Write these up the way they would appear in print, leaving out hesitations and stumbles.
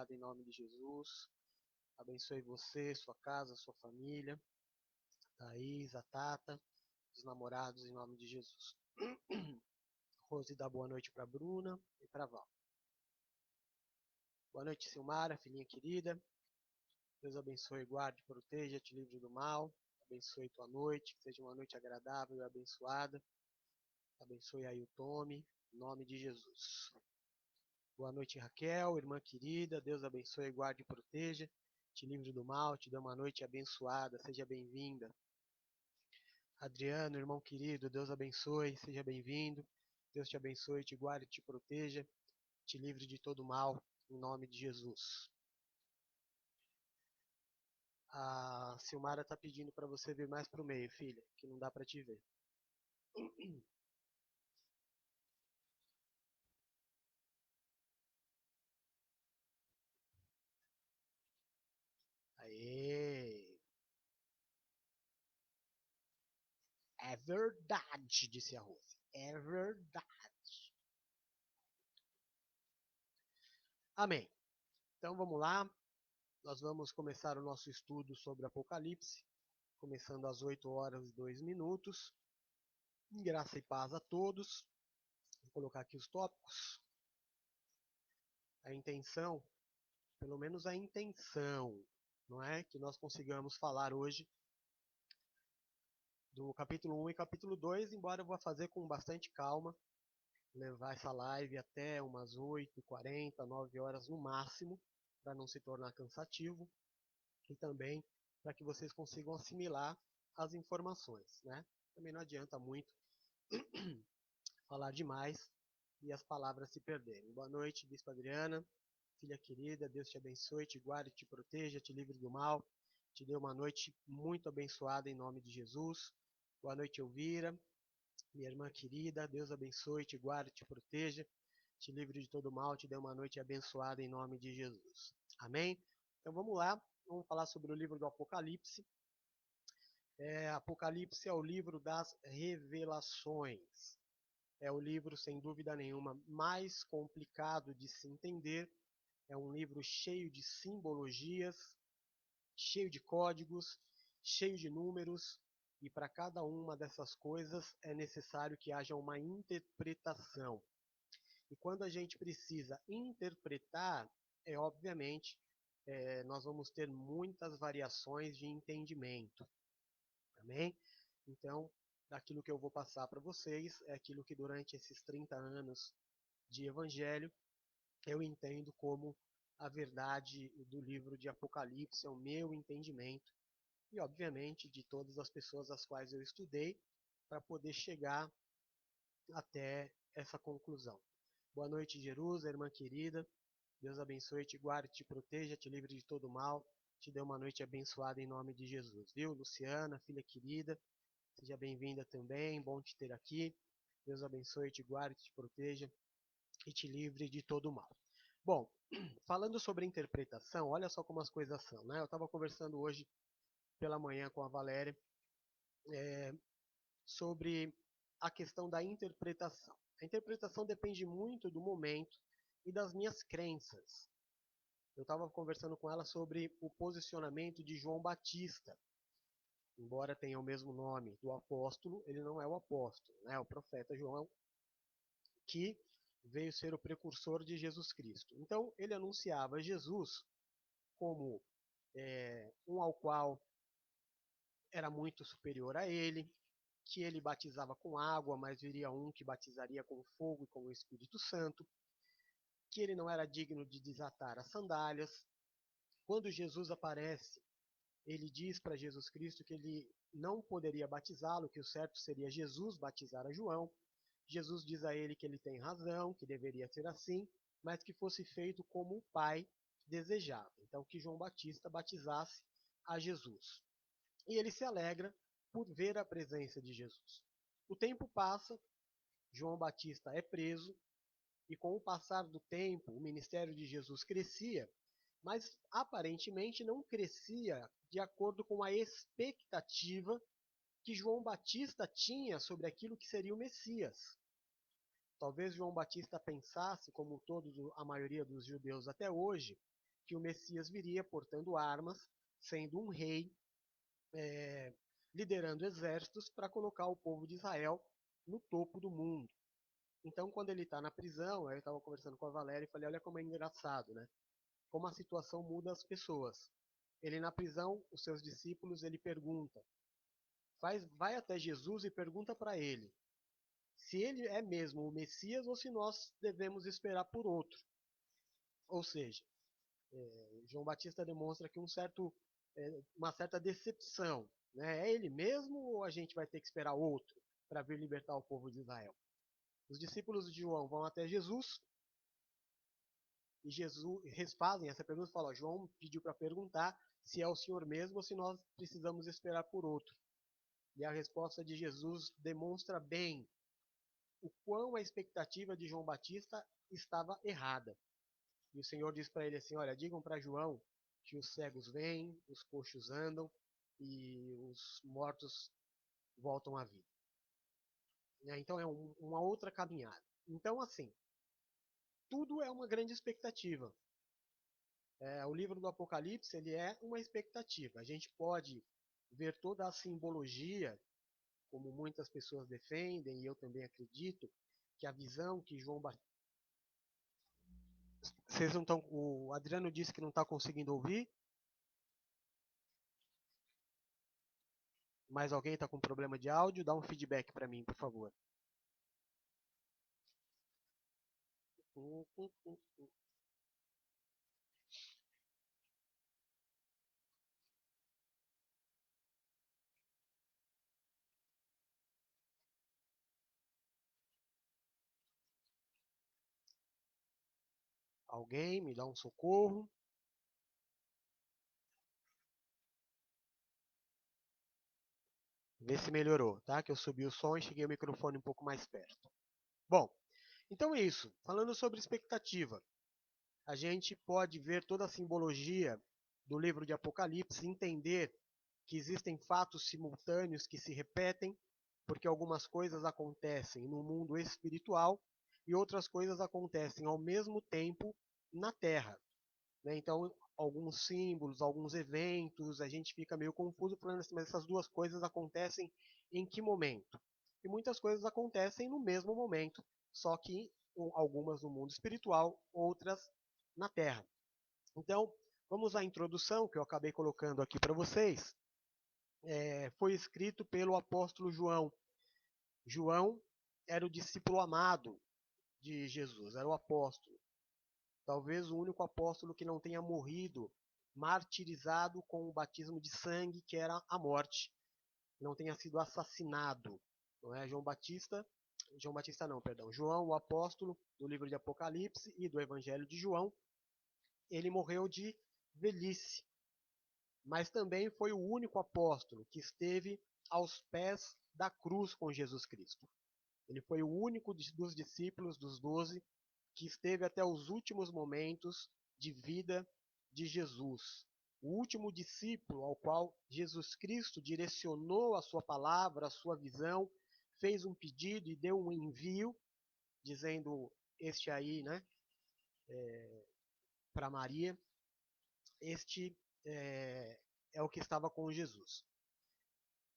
abençoada em nome de Jesus. Abençoe você, sua casa, sua família, Thaís, a Tata, os namorados em nome de Jesus. Rose dá boa noite para Bruna e para Val. Boa noite, Silmara, filhinha querida. Deus abençoe, guarde, proteja, te livre do mal. Abençoe tua noite, que seja uma noite agradável e abençoada. Abençoe aí o Tommy, em nome de Jesus. Boa noite, Raquel, irmã querida. Deus abençoe, guarde e proteja. Te livre do mal, te dê uma noite abençoada. Seja bem-vinda. Adriano, irmão querido, Deus abençoe, seja bem-vindo. Deus te abençoe, te guarde, te proteja. Te livre de todo mal, em nome de Jesus. A Silmara está pedindo para você vir mais para o meio, filha, que não dá para te ver. Aê! É verdade, disse a Rose. É verdade. Amém. Então vamos lá. Nós vamos começar o nosso estudo sobre Apocalipse, começando às 8 horas e 2 minutos. Graça e paz a todos. Vou colocar aqui os tópicos. A intenção, pelo menos a intenção, não é? Que nós consigamos falar hoje do capítulo 1 e capítulo 2, embora eu vá fazer com bastante calma, levar essa live até umas 8h40, 9 horas no máximo, para não se tornar cansativo, e também para que vocês consigam assimilar as informações, né? Também não adianta muito falar demais e as palavras se perderem. Boa noite, Bispa Adriana, filha querida, Deus te abençoe, te guarde, te proteja, te livre do mal, te dê uma noite muito abençoada em nome de Jesus. Boa noite, Elvira, minha irmã querida, Deus abençoe, te guarde, te proteja, te livre de todo mal, te dê uma noite abençoada em nome de Jesus. Amém? Então vamos lá, vamos falar sobre o livro do Apocalipse. Apocalipse é o livro das revelações. É o livro, sem dúvida nenhuma, mais complicado de se entender. É um livro cheio de simbologias, cheio de códigos, cheio de números, e para cada uma dessas coisas é necessário que haja uma interpretação. E quando a gente precisa interpretar, obviamente, nós vamos ter muitas variações de entendimento. Amém? Então, daquilo que eu vou passar para vocês, é aquilo que durante esses 30 anos de evangelho, eu entendo como a verdade do livro de Apocalipse, é o meu entendimento, e obviamente de todas as pessoas às quais eu estudei, para poder chegar até essa conclusão. Boa noite, Jerusa, irmã querida. Deus abençoe, te guarde, te proteja, te livre de todo mal, te dê uma noite abençoada em nome de Jesus. Viu, Luciana, filha querida, seja bem-vinda também, bom te ter aqui. Deus abençoe, te guarde, te proteja e te livre de todo mal. Bom, falando sobre interpretação, olha só como as coisas são, né? Eu estava conversando hoje pela manhã com a Valéria sobre a questão da interpretação. A interpretação depende muito do momento e das minhas crenças. Eu estava conversando com ela sobre o posicionamento de João Batista. Embora tenha o mesmo nome do apóstolo, ele não é o apóstolo, né? É o profeta João, que veio ser o precursor de Jesus Cristo. Então, ele anunciava Jesus como um ao qual era muito superior a ele, que ele batizava com água, mas viria um que batizaria com fogo e com o Espírito Santo, que ele não era digno de desatar as sandálias. Quando Jesus aparece, ele diz para Jesus Cristo que ele não poderia batizá-lo, que o certo seria Jesus batizar a João. Jesus diz a ele que ele tem razão, que deveria ser assim, mas que fosse feito como o Pai desejava. Então, que João Batista batizasse a Jesus. E ele se alegra por ver a presença de Jesus. O tempo passa, João Batista é preso, e com o passar do tempo, o ministério de Jesus crescia, mas aparentemente não crescia de acordo com a expectativa que João Batista tinha sobre aquilo que seria o Messias. Talvez João Batista pensasse, como a maioria dos judeus até hoje, que o Messias viria portando armas, sendo um rei, liderando exércitos para colocar o povo de Israel no topo do mundo. Então, quando ele está na prisão, eu estava conversando com a Valéria e falei, olha como é engraçado, né? Como a situação muda as pessoas. Ele na prisão, os seus discípulos, ele pergunta, vai até Jesus e pergunta para ele se ele é mesmo o Messias ou se nós devemos esperar por outro. Ou seja, João Batista demonstra aqui uma certa decepção. Né? É ele mesmo ou a gente vai ter que esperar outro para vir libertar o povo de Israel? Os discípulos de João vão até Jesus e Jesus fazem essa pergunta e falam, João pediu para perguntar se é o Senhor mesmo ou se nós precisamos esperar por outro. E a resposta de Jesus demonstra bem o quão a expectativa de João Batista estava errada. E o Senhor diz para ele assim, olha, digam para João que os cegos vêm, os coxos andam e os mortos voltam à vida. Então é uma outra caminhada. Então, assim, tudo é uma grande expectativa. O livro do Apocalipse ele é uma expectativa. A gente pode ver toda a simbologia, como muitas pessoas defendem, e eu também acredito, que a visão que João Batista... Vocês não estão... O Adriano disse que não está conseguindo ouvir. Mais alguém está com problema de áudio? Dá um feedback para mim, por favor. Alguém me dá um socorro? Vê se melhorou, tá? Que eu subi o som e cheguei o microfone um pouco mais perto. Bom, então é isso. Falando sobre expectativa, a gente pode ver toda a simbologia do livro de Apocalipse, entender que existem fatos simultâneos que se repetem, porque algumas coisas acontecem no mundo espiritual e outras coisas acontecem ao mesmo tempo na Terra. Né? Então, alguns símbolos, alguns eventos, a gente fica meio confuso falando assim, mas essas duas coisas acontecem em que momento? E muitas coisas acontecem no mesmo momento, só que algumas no mundo espiritual, outras na Terra. Então, vamos à introdução que eu acabei colocando aqui para vocês. Foi escrito pelo apóstolo João. João era o discípulo amado de Jesus, era o apóstolo. Talvez o único apóstolo que não tenha morrido martirizado com o batismo de sangue, que era a morte. Não tenha sido assassinado. Não é? João Batista não, perdão. João, o apóstolo do livro de Apocalipse e do Evangelho de João, ele morreu de velhice. Mas também foi o único apóstolo que esteve aos pés da cruz com Jesus Cristo. Ele foi o único dos discípulos, dos 12, que esteve até os últimos momentos de vida de Jesus. O último discípulo ao qual Jesus Cristo direcionou a sua palavra, a sua visão, fez um pedido e deu um envio, dizendo este aí, né, para Maria, este é o que estava com Jesus.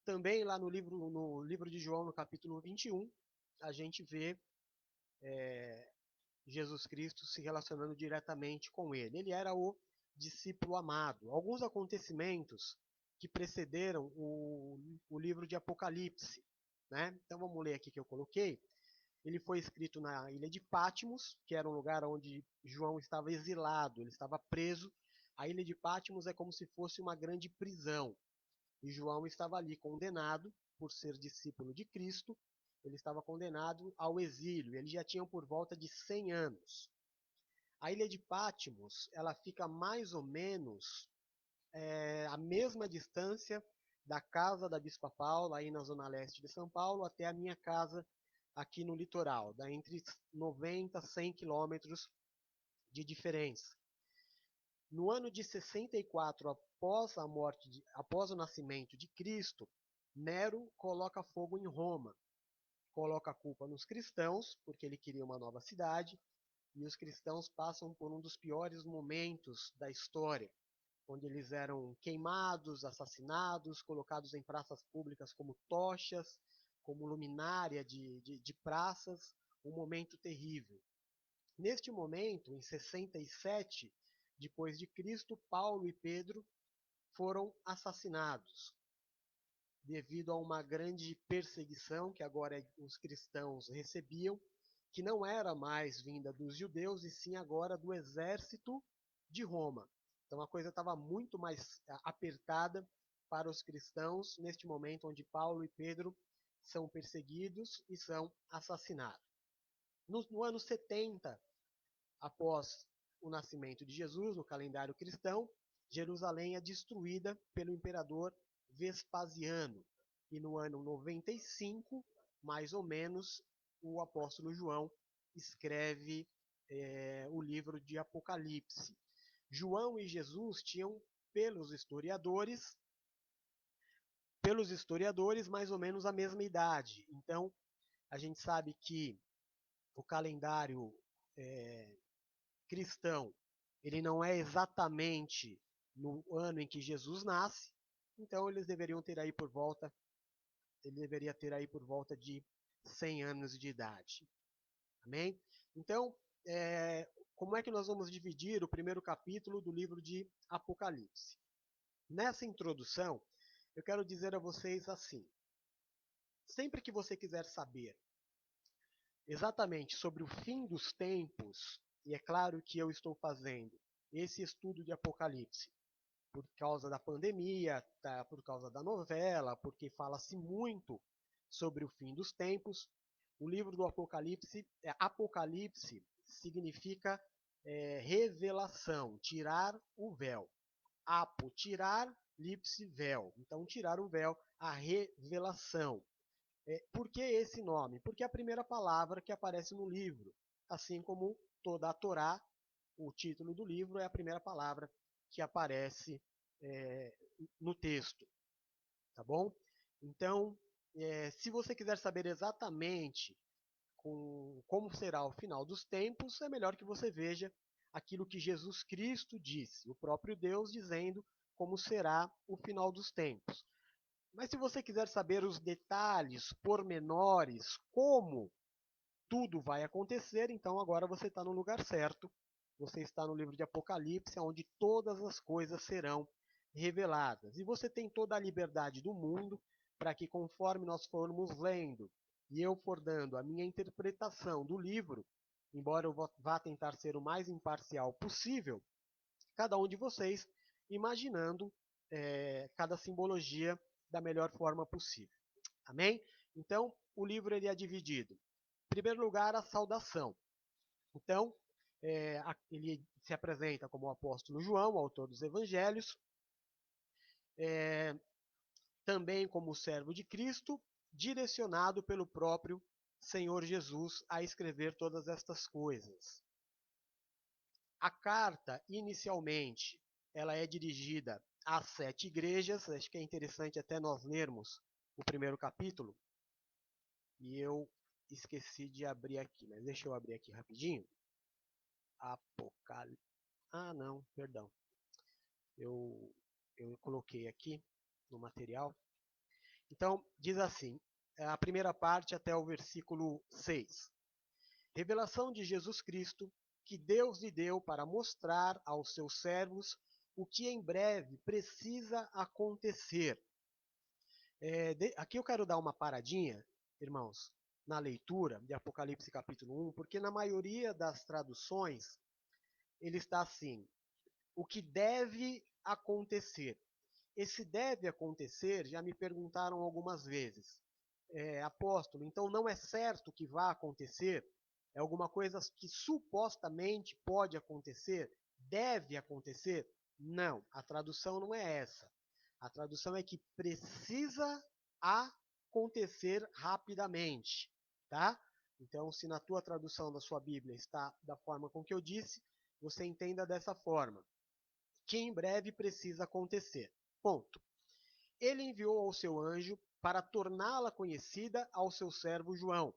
Também lá no livro de João, no capítulo 21, a gente vê Jesus Cristo se relacionando diretamente com ele. Ele era o discípulo amado. Alguns acontecimentos que precederam o livro de Apocalipse. Né? Então vamos ler aqui que eu coloquei. Ele foi escrito na ilha de Patmos, que era um lugar onde João estava exilado, ele estava preso. A ilha de Patmos é como se fosse uma grande prisão. E João estava ali condenado por ser discípulo de Cristo, ele estava condenado ao exílio, ele já tinha por volta de 100 anos. A ilha de Patmos, ela fica mais ou menos a mesma distância da casa da Bispa Paula, aí na zona leste de São Paulo, até a minha casa aqui no litoral, dá entre 90 a 100 quilômetros de diferença. No ano de 64, após o nascimento de Cristo, Nero coloca fogo em Roma. Coloca a culpa nos cristãos, porque ele queria uma nova cidade, e os cristãos passam por um dos piores momentos da história, onde eles eram queimados, assassinados, colocados em praças públicas como tochas, como luminária de praças, um momento terrível. Neste momento, em 67 depois de Cristo, Paulo e Pedro foram assassinados devido a uma grande perseguição que agora os cristãos recebiam, que não era mais vinda dos judeus, e sim agora do exército de Roma. Então a coisa estava muito mais apertada para os cristãos neste momento onde Paulo e Pedro são perseguidos e são assassinados. No ano 70, após o nascimento de Jesus, no calendário cristão, Jerusalém é destruída pelo imperador Vespasiano. E no ano 95, mais ou menos, o apóstolo João escreve o livro de Apocalipse. João e Jesus tinham, pelos historiadores, mais ou menos a mesma idade. Então, a gente sabe que o calendário cristão, ele não é exatamente no ano em que Jesus nasce, então ele deveria ter aí por volta de 100 anos de idade. Amém? Então, como é que nós vamos dividir o primeiro capítulo do livro de Apocalipse? Nessa introdução, eu quero dizer a vocês assim: sempre que você quiser saber exatamente sobre o fim dos tempos, e é claro que eu estou fazendo esse estudo de Apocalipse por causa da pandemia, tá, por causa da novela, porque fala-se muito sobre o fim dos tempos. O livro do Apocalipse, Apocalipse significa revelação, tirar o véu. Apo, tirar, lipse, véu. Então, tirar o véu, a revelação. Por que esse nome? Porque é a primeira palavra que aparece no livro, assim como toda a Torá, o título do livro é a primeira palavra que aparece no texto, tá bom? Então, se você quiser saber exatamente como será o final dos tempos, é melhor que você veja aquilo que Jesus Cristo disse, o próprio Deus dizendo como será o final dos tempos. Mas se você quiser saber os detalhes, pormenores, como tudo vai acontecer, então agora você está no lugar certo. Você está no livro de Apocalipse, onde todas as coisas serão reveladas. E você tem toda a liberdade do mundo para que, conforme nós formos lendo e eu for dando a minha interpretação do livro, embora eu vá tentar ser o mais imparcial possível, cada um de vocês imaginando cada simbologia da melhor forma possível. Amém? Então, o livro ele é dividido. Em primeiro lugar, a saudação. Então, ele se apresenta como o apóstolo João, autor dos evangelhos, também como servo de Cristo, direcionado pelo próprio Senhor Jesus a escrever todas estas coisas. A carta, inicialmente, ela é dirigida às 7 igrejas. Acho que é interessante até nós lermos o primeiro capítulo. E eu esqueci de abrir aqui, mas deixa eu abrir aqui rapidinho. Apocalipse. Ah, não, perdão. Eu coloquei aqui no material. Então, diz assim, a primeira parte até o versículo 6. Revelação de Jesus Cristo, que Deus lhe deu para mostrar aos seus servos o que em breve precisa acontecer. Aqui eu quero dar uma paradinha, irmãos, na leitura de Apocalipse capítulo 1, porque na maioria das traduções ele está assim: o que deve acontecer. Esse deve acontecer, já me perguntaram algumas vezes, apóstolo, então não é certo que vá acontecer? É alguma coisa que supostamente pode acontecer? Deve acontecer? Não, a tradução não é essa. A tradução é que precisa acontecer rapidamente, tá? Então, se na tua tradução da sua Bíblia está da forma com que eu disse, você entenda dessa forma, que em breve precisa acontecer. Ponto. Ele enviou ao seu anjo para torná-la conhecida ao seu servo João.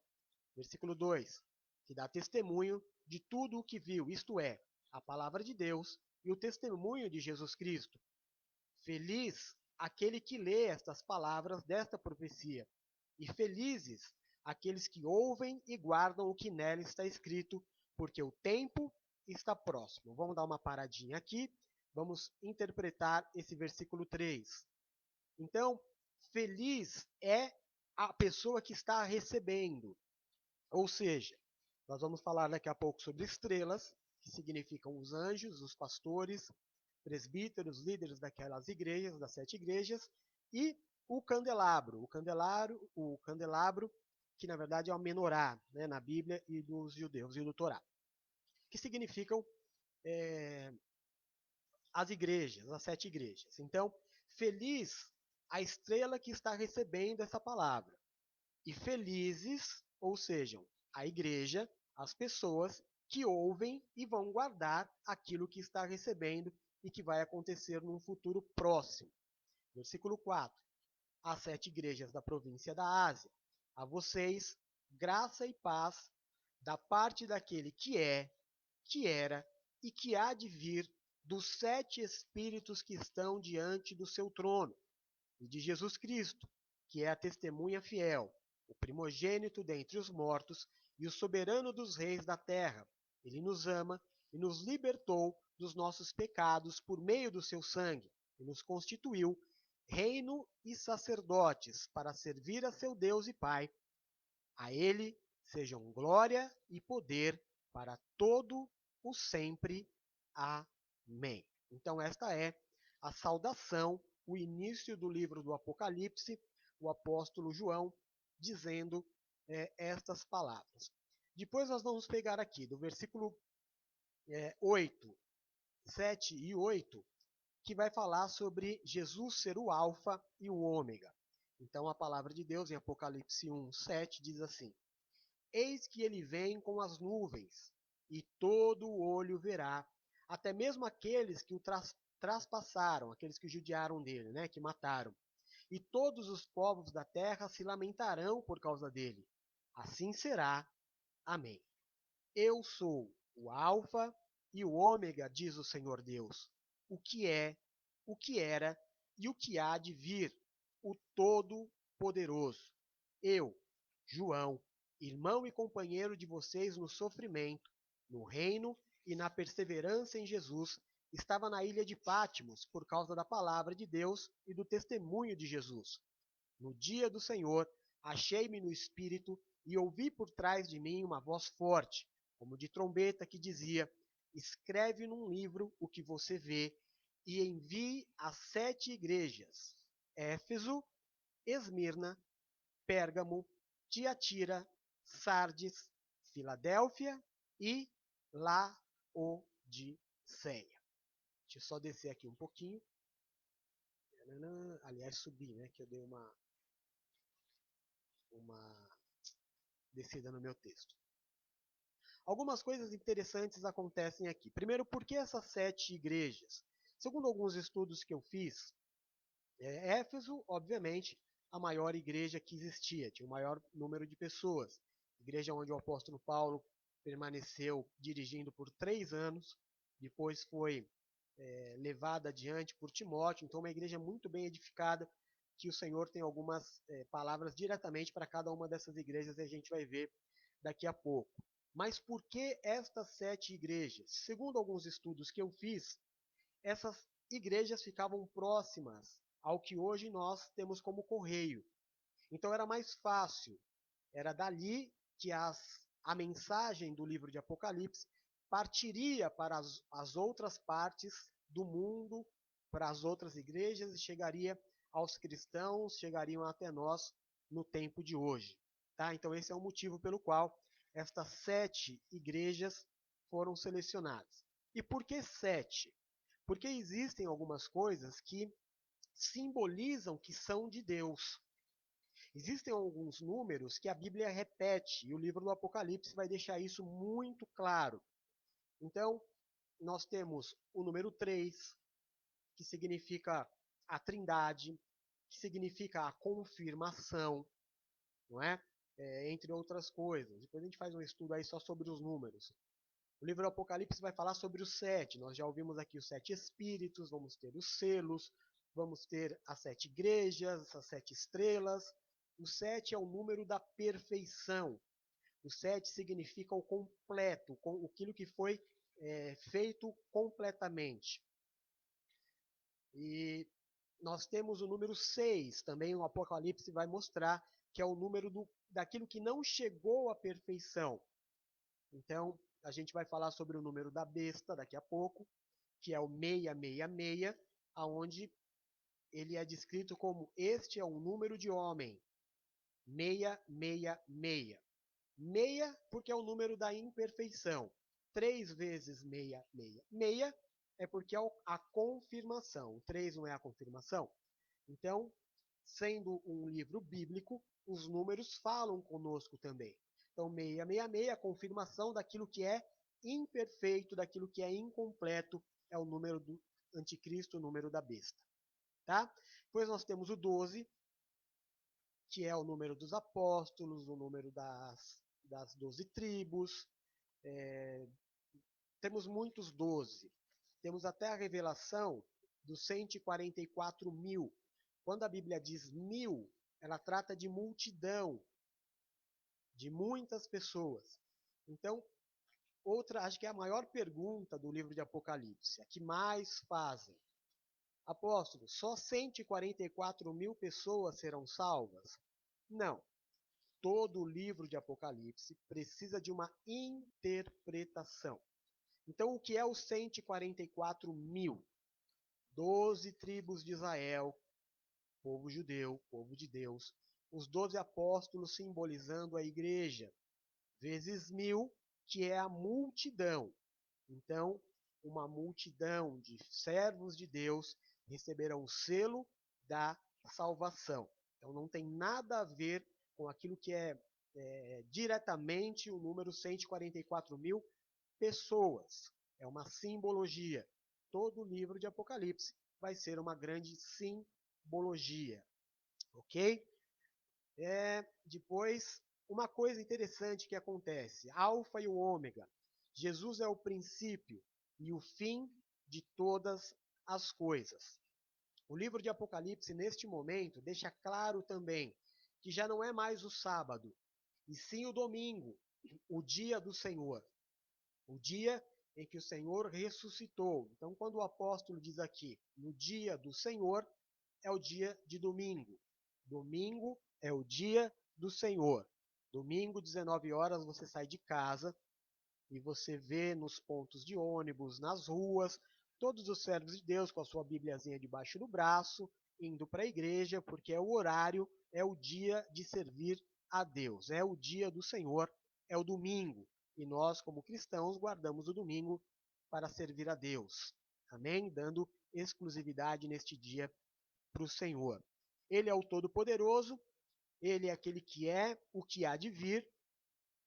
Versículo 2, que dá testemunho de tudo o que viu, isto é, a palavra de Deus e o testemunho de Jesus Cristo. Feliz aquele que lê estas palavras desta profecia, e felizes aqueles que ouvem e guardam o que nela está escrito, porque o tempo está próximo. Vamos dar uma paradinha aqui, vamos interpretar esse versículo 3. Então, feliz é a pessoa que está recebendo, ou seja, nós vamos falar daqui a pouco sobre estrelas, que significam os anjos, os pastores, presbíteros, líderes daquelas igrejas, das 7 igrejas, e o candelabro, que na verdade é o menorá, né, na Bíblia e dos judeus e do Torá, que significam as igrejas, as 7 igrejas. Então, feliz a estrela que está recebendo essa palavra. E felizes, ou sejam, a igreja, as pessoas que ouvem e vão guardar aquilo que está recebendo e que vai acontecer num futuro próximo. Versículo 4. As 7 igrejas da província da Ásia. A vocês, graça e paz da parte daquele que é, que era e que há de vir, dos 7 espíritos que estão diante do seu trono, e de Jesus Cristo, que é a testemunha fiel, o primogênito dentre os mortos e o soberano dos reis da terra. Ele nos ama e nos libertou dos nossos pecados por meio do seu sangue, e nos constituiu reino e sacerdotes para servir a seu Deus e Pai. A ele sejam glória e poder para todo o sempre. Amém. Então esta é a saudação, o início do livro do Apocalipse, o apóstolo João dizendo estas palavras. Depois nós vamos pegar aqui do versículo 8, 7 e 8, que vai falar sobre Jesus ser o alfa e o ômega. Então a palavra de Deus em Apocalipse 1, 7 diz assim: Eis que ele vem com as nuvens, e todo o olho verá, até mesmo aqueles que o traspassaram, aqueles que judiaram dele, né, que mataram. E todos os povos da terra se lamentarão por causa dele. Assim será. Amém. Eu sou o Alfa e o Ômega, diz o Senhor Deus, o que é, o que era e o que há de vir, o Todo-Poderoso. Eu, João, irmão e companheiro de vocês no sofrimento, no reino e na perseverança em Jesus, estava na ilha de Patmos por causa da palavra de Deus e do testemunho de Jesus. No dia do Senhor, achei-me no espírito e ouvi por trás de mim uma voz forte, como de trombeta, que dizia: Escreve num livro o que você vê e envie às 7 igrejas: Éfeso, Esmirna, Pérgamo, Tiatira, Sardes, Filadélfia e Laodiceia. Deixa eu só descer aqui um pouquinho. Aliás, subir, né? Que eu dei uma descida no meu texto. Algumas coisas interessantes acontecem aqui. Primeiro, por que essas 7 igrejas? Segundo alguns estudos que eu fiz, Éfeso, obviamente, a maior igreja que existia, tinha o maior número de pessoas. Igreja onde o apóstolo Paulo permaneceu dirigindo por 3 anos, depois foi levada adiante por Timóteo, então uma igreja muito bem edificada, que o Senhor tem algumas palavras diretamente para cada uma dessas igrejas e a gente vai ver daqui a pouco. Mas por que estas 7 igrejas? Segundo alguns estudos que eu fiz, essas igrejas ficavam próximas ao que hoje nós temos como correio. Então era mais fácil, era dali que a mensagem do livro de Apocalipse partiria para as outras partes do mundo, para as outras igrejas, e chegaria aos cristãos, chegariam até nós no tempo de hoje. Tá? Então esse é o motivo pelo qual estas 7 igrejas foram selecionadas. E por que 7? Porque existem algumas coisas que simbolizam que são de Deus. Existem alguns números que a Bíblia repete, e o livro do Apocalipse vai deixar isso muito claro. Então, nós temos o número 3, que significa a trindade, que significa a confirmação, não é? Entre outras coisas. Depois a gente faz um estudo aí só sobre os números. O livro do Apocalipse vai falar sobre os sete. Nós já ouvimos aqui os sete espíritos, vamos ter os selos, vamos ter as sete igrejas, as sete estrelas. O sete é o número da perfeição. O sete significa o completo, aquilo que foi feito completamente. E nós temos o número 6, também o Apocalipse vai mostrar que é o número daquilo que não chegou à perfeição. Então, a gente vai falar sobre o número da besta daqui a pouco, que é o 666, aonde ele é descrito como este é um número de homem, 666. Meia, porque é o número da imperfeição. 3 vezes 666 é porque é a confirmação. O 3 não é a confirmação? Então, sendo um livro bíblico, os números falam conosco também. Então, 666 é a confirmação daquilo que é imperfeito, daquilo que é incompleto, é o número do anticristo, o número da besta. Tá? Depois nós temos o 12, que é o número dos apóstolos, o número das 12 tribos. Temos muitos 12. Temos até a revelação dos 144 mil. Quando a Bíblia diz mil, ela trata de multidão, de muitas pessoas. Então, acho que é a maior pergunta do livro de Apocalipse, a que mais fazem. Apóstolo, só 144 mil pessoas serão salvas? Não. Todo o livro de Apocalipse precisa de uma interpretação. Então, o que é os 144 mil? 12 tribos de Israel, povo judeu, povo de Deus, os 12 apóstolos simbolizando a igreja, vezes 1000, que é a multidão. Então, uma multidão de servos de Deus receberão o selo da salvação. Então, não tem nada a ver com aquilo que é diretamente o número 144 mil pessoas. É uma simbologia. Todo o livro de Apocalipse vai ser uma grande simbologia. Ok? Depois, uma coisa interessante que acontece: Alfa e o Ômega. Jesus é o princípio e o fim de todas as coisas. O livro de Apocalipse, neste momento, deixa claro também que já não é mais o sábado, e sim o domingo, o dia do Senhor. O dia em que o Senhor ressuscitou. Então, quando o apóstolo diz aqui, no dia do Senhor, é o dia de domingo. Domingo é o dia do Senhor. Domingo, 19 horas, você sai de casa e você vê nos pontos de ônibus, nas ruas, todos os servos de Deus com a sua Bibliazinha debaixo do braço, indo para a igreja, porque é o horário, é o dia de servir a Deus, é o dia do Senhor, é o domingo. E nós, como cristãos, guardamos o domingo para servir a Deus. Amém? Dando exclusividade neste dia para o Senhor. Ele é o Todo-Poderoso, ele é aquele que é, o que há de vir,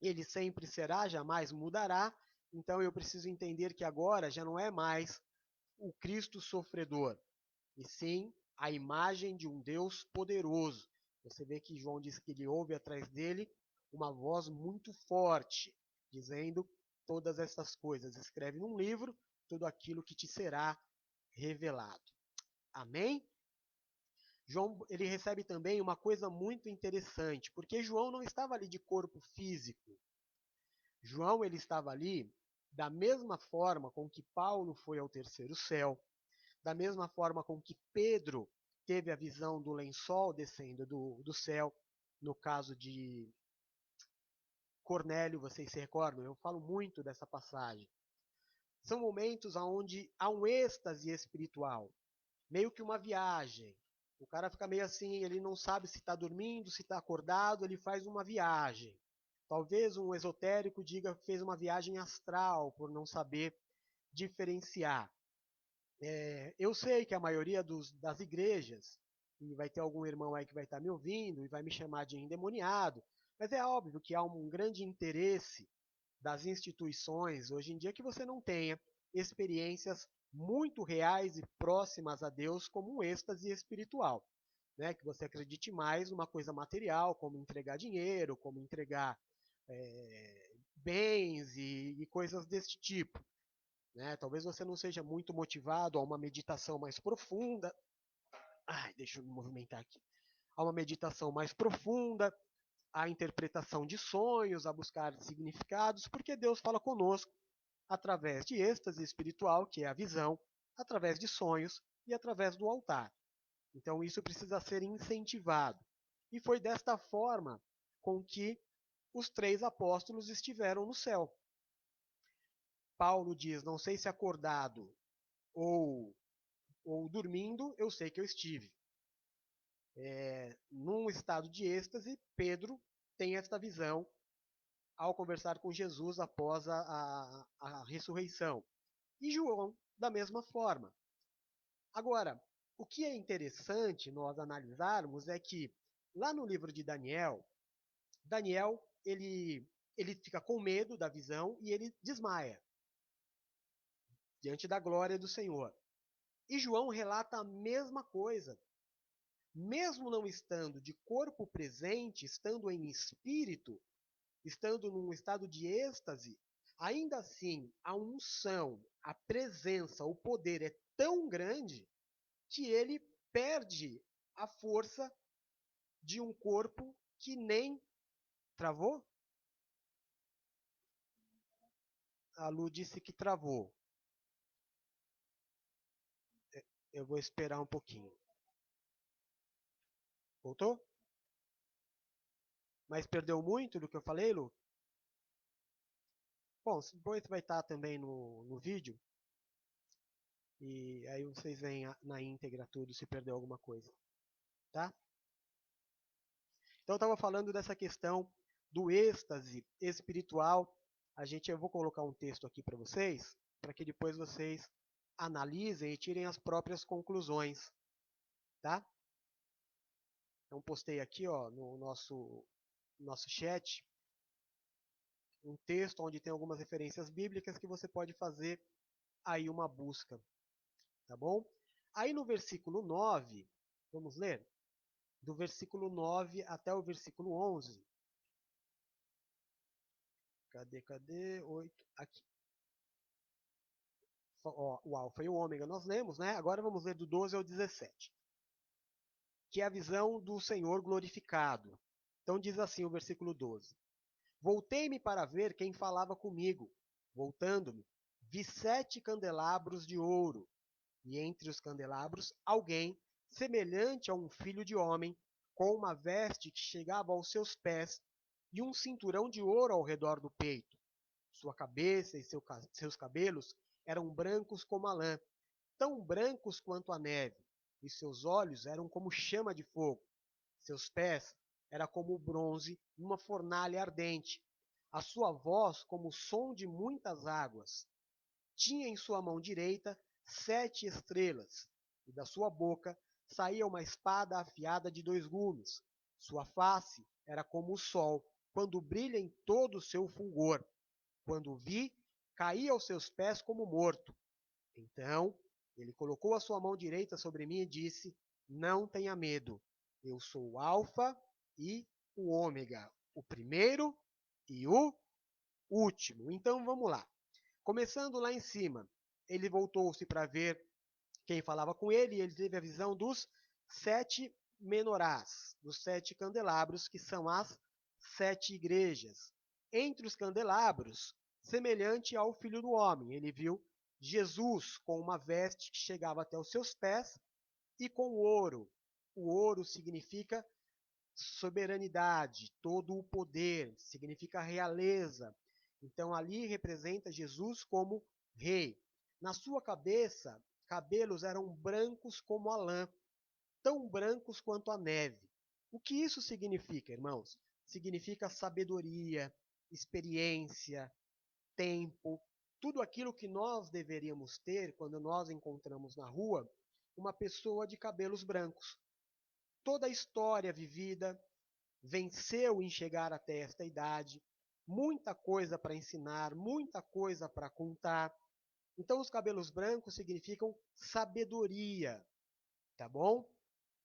ele sempre será, jamais mudará. Então eu preciso entender que agora já não é mais o Cristo sofredor, e sim a imagem de um Deus poderoso. Você vê que João diz que ele ouve atrás dele uma voz muito forte, dizendo todas essas coisas. Escreve num livro tudo aquilo que te será revelado. Amém? João, ele recebe também uma coisa muito interessante, porque João não estava ali de corpo físico. João, ele estava ali da mesma forma com que Paulo foi ao terceiro céu, da mesma forma com que Pedro teve a visão do lençol descendo do céu, no caso de Cornélio, vocês se recordam? Eu falo muito dessa passagem. São momentos onde há um êxtase espiritual, meio que uma viagem. O cara fica meio assim, ele não sabe se está dormindo, se está acordado, ele faz uma viagem. Talvez um esotérico diga que fez uma viagem astral, por não saber diferenciar. Eu sei que a maioria das igrejas, e vai ter algum irmão aí que vai estar me ouvindo e vai me chamar de endemoniado, mas é óbvio que há um grande interesse das instituições hoje em dia que você não tenha experiências muito reais e próximas a Deus como um êxtase espiritual. Né? Que você acredite mais numa coisa material, como entregar dinheiro, como entregar bens e coisas deste tipo. Né? Talvez você não seja muito motivado a uma meditação mais profunda. Ai, deixa eu me movimentar aqui. A uma meditação mais profunda, a interpretação de sonhos, a buscar significados, porque Deus fala conosco através de êxtase espiritual, que é a visão, através de sonhos e através do altar. Então isso precisa ser incentivado. E foi desta forma com que os 3 apóstolos estiveram no céu. Paulo diz: não sei se acordado ou, ou dormindo, eu sei que eu estive. Num estado de êxtase, Pedro tem esta visão ao conversar com Jesus após a ressurreição. E João, da mesma forma. Agora, o que é interessante nós analisarmos é que lá no livro de Daniel, Daniel ele fica com medo da visão e ele desmaia diante da glória do Senhor. E João relata a mesma coisa. Mesmo não estando de corpo presente, estando em espírito, estando num estado de êxtase, ainda assim a unção, a presença, o poder é tão grande que ele perde a força de um corpo que nem travou. A Lu disse que travou. Eu vou esperar um pouquinho. Voltou? Mas perdeu muito do que eu falei, Lu? Bom, depois vai estar também no vídeo. E aí vocês veem na íntegra tudo se perdeu alguma coisa. Tá? Então eu estava falando dessa questão do êxtase espiritual. Eu vou colocar um texto aqui para vocês, para que depois vocês analisem e tirem as próprias conclusões. Tá? Então postei aqui no nosso chat um texto onde tem algumas referências bíblicas que você pode fazer aí uma busca. Tá bom? Aí no versículo 9, vamos ler? Do versículo 9 até o versículo 11. Cadê? 8, aqui. Ó, o alfa e o ômega nós lemos, né? Agora vamos ler do 12 ao 17. Que é a visão do Senhor glorificado. Então diz assim o versículo 12. Voltei-me para ver quem falava comigo. Voltando-me, vi 7 candelabros de ouro, e entre os candelabros alguém semelhante a um filho de homem, com uma veste que chegava aos seus pés e um cinturão de ouro ao redor do peito. Sua cabeça e seus cabelos eram brancos como a lã, tão brancos quanto a neve, e seus olhos eram como chama de fogo. Seus pés eram como bronze numa fornalha ardente. A sua voz como o som de muitas águas. Tinha em sua mão direita 7 estrelas, e da sua boca saía uma espada afiada de 2 gumes. Sua face era como o sol, quando brilha em todo o seu fulgor. Quando o vi, caí aos seus pés como morto. Então ele colocou a sua mão direita sobre mim e disse: não tenha medo, eu sou o Alfa e o Ômega, o primeiro e o último. Então vamos lá. Começando lá em cima, ele voltou-se para ver quem falava com ele, e ele teve a visão dos 7 menorás, dos 7 candelabros, que são as 7 igrejas. Entre os candelabros, semelhante ao Filho do Homem, ele viu Jesus com uma veste que chegava até os seus pés e com ouro. O ouro significa soberanidade, todo o poder, significa realeza. Então ali representa Jesus como rei. Na sua cabeça, cabelos eram brancos como a lã, tão brancos quanto a neve. O que isso significa, irmãos? Significa sabedoria, experiência, tempo, tudo aquilo que nós deveríamos ter quando nós encontramos na rua uma pessoa de cabelos brancos. Toda a história vivida, venceu em chegar até esta idade, muita coisa para ensinar, muita coisa para contar. Então, os cabelos brancos significam sabedoria, tá bom?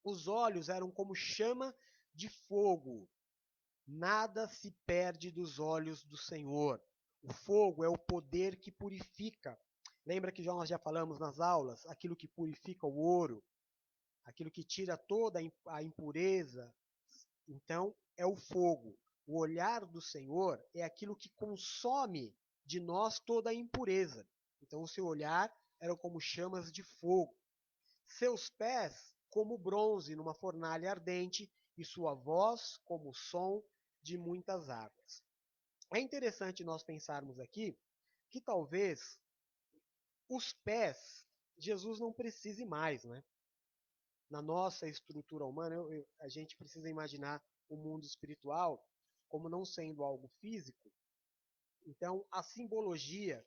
Os olhos eram como chama de fogo. Nada se perde dos olhos do Senhor. O fogo é o poder que purifica. Lembra que nós já falamos nas aulas, aquilo que purifica o ouro, aquilo que tira toda a impureza. Então, é o fogo. O olhar do Senhor é aquilo que consome de nós toda a impureza. Então, o seu olhar era como chamas de fogo. Seus pés como bronze numa fornalha ardente, e sua voz como o som de muitas águas. É interessante nós pensarmos aqui que talvez os pés Jesus não precise mais, né? Na nossa estrutura humana, a gente precisa imaginar o mundo espiritual como não sendo algo físico. Então, a simbologia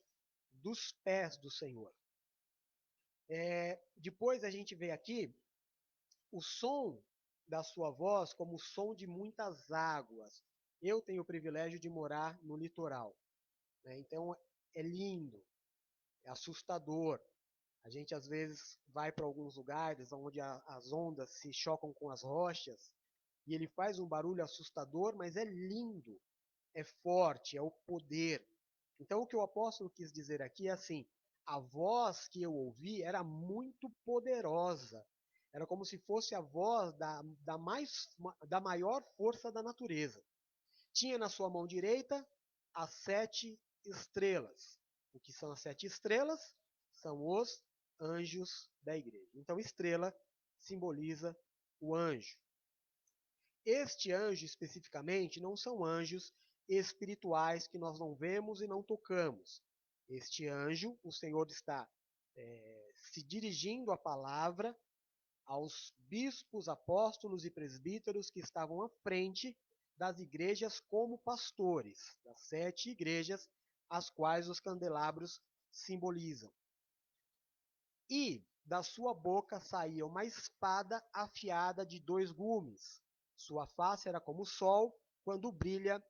dos pés do Senhor. Depois a gente vê aqui o som da sua voz como o som de muitas águas. Eu tenho o privilégio de morar no litoral, né? Então é lindo, é assustador. A gente às vezes vai para alguns lugares onde as ondas se chocam com as rochas e ele faz um barulho assustador, mas é lindo, é forte, é o poder. Então o que o apóstolo quis dizer aqui é assim: a voz que eu ouvi era muito poderosa. Era como se fosse a voz da maior força da natureza. Tinha na sua mão direita as 7 estrelas. O que são as 7 estrelas? São os anjos da igreja. Então, estrela simboliza o anjo. Este anjo, especificamente, não são anjos espirituais que nós não vemos e não tocamos. Este anjo, o Senhor está se dirigindo a palavra aos bispos, apóstolos e presbíteros que estavam à frente das igrejas como pastores, das 7 igrejas as quais os candelabros simbolizam. E da sua boca saía uma espada afiada de 2 gumes. Sua face era como o sol quando brilha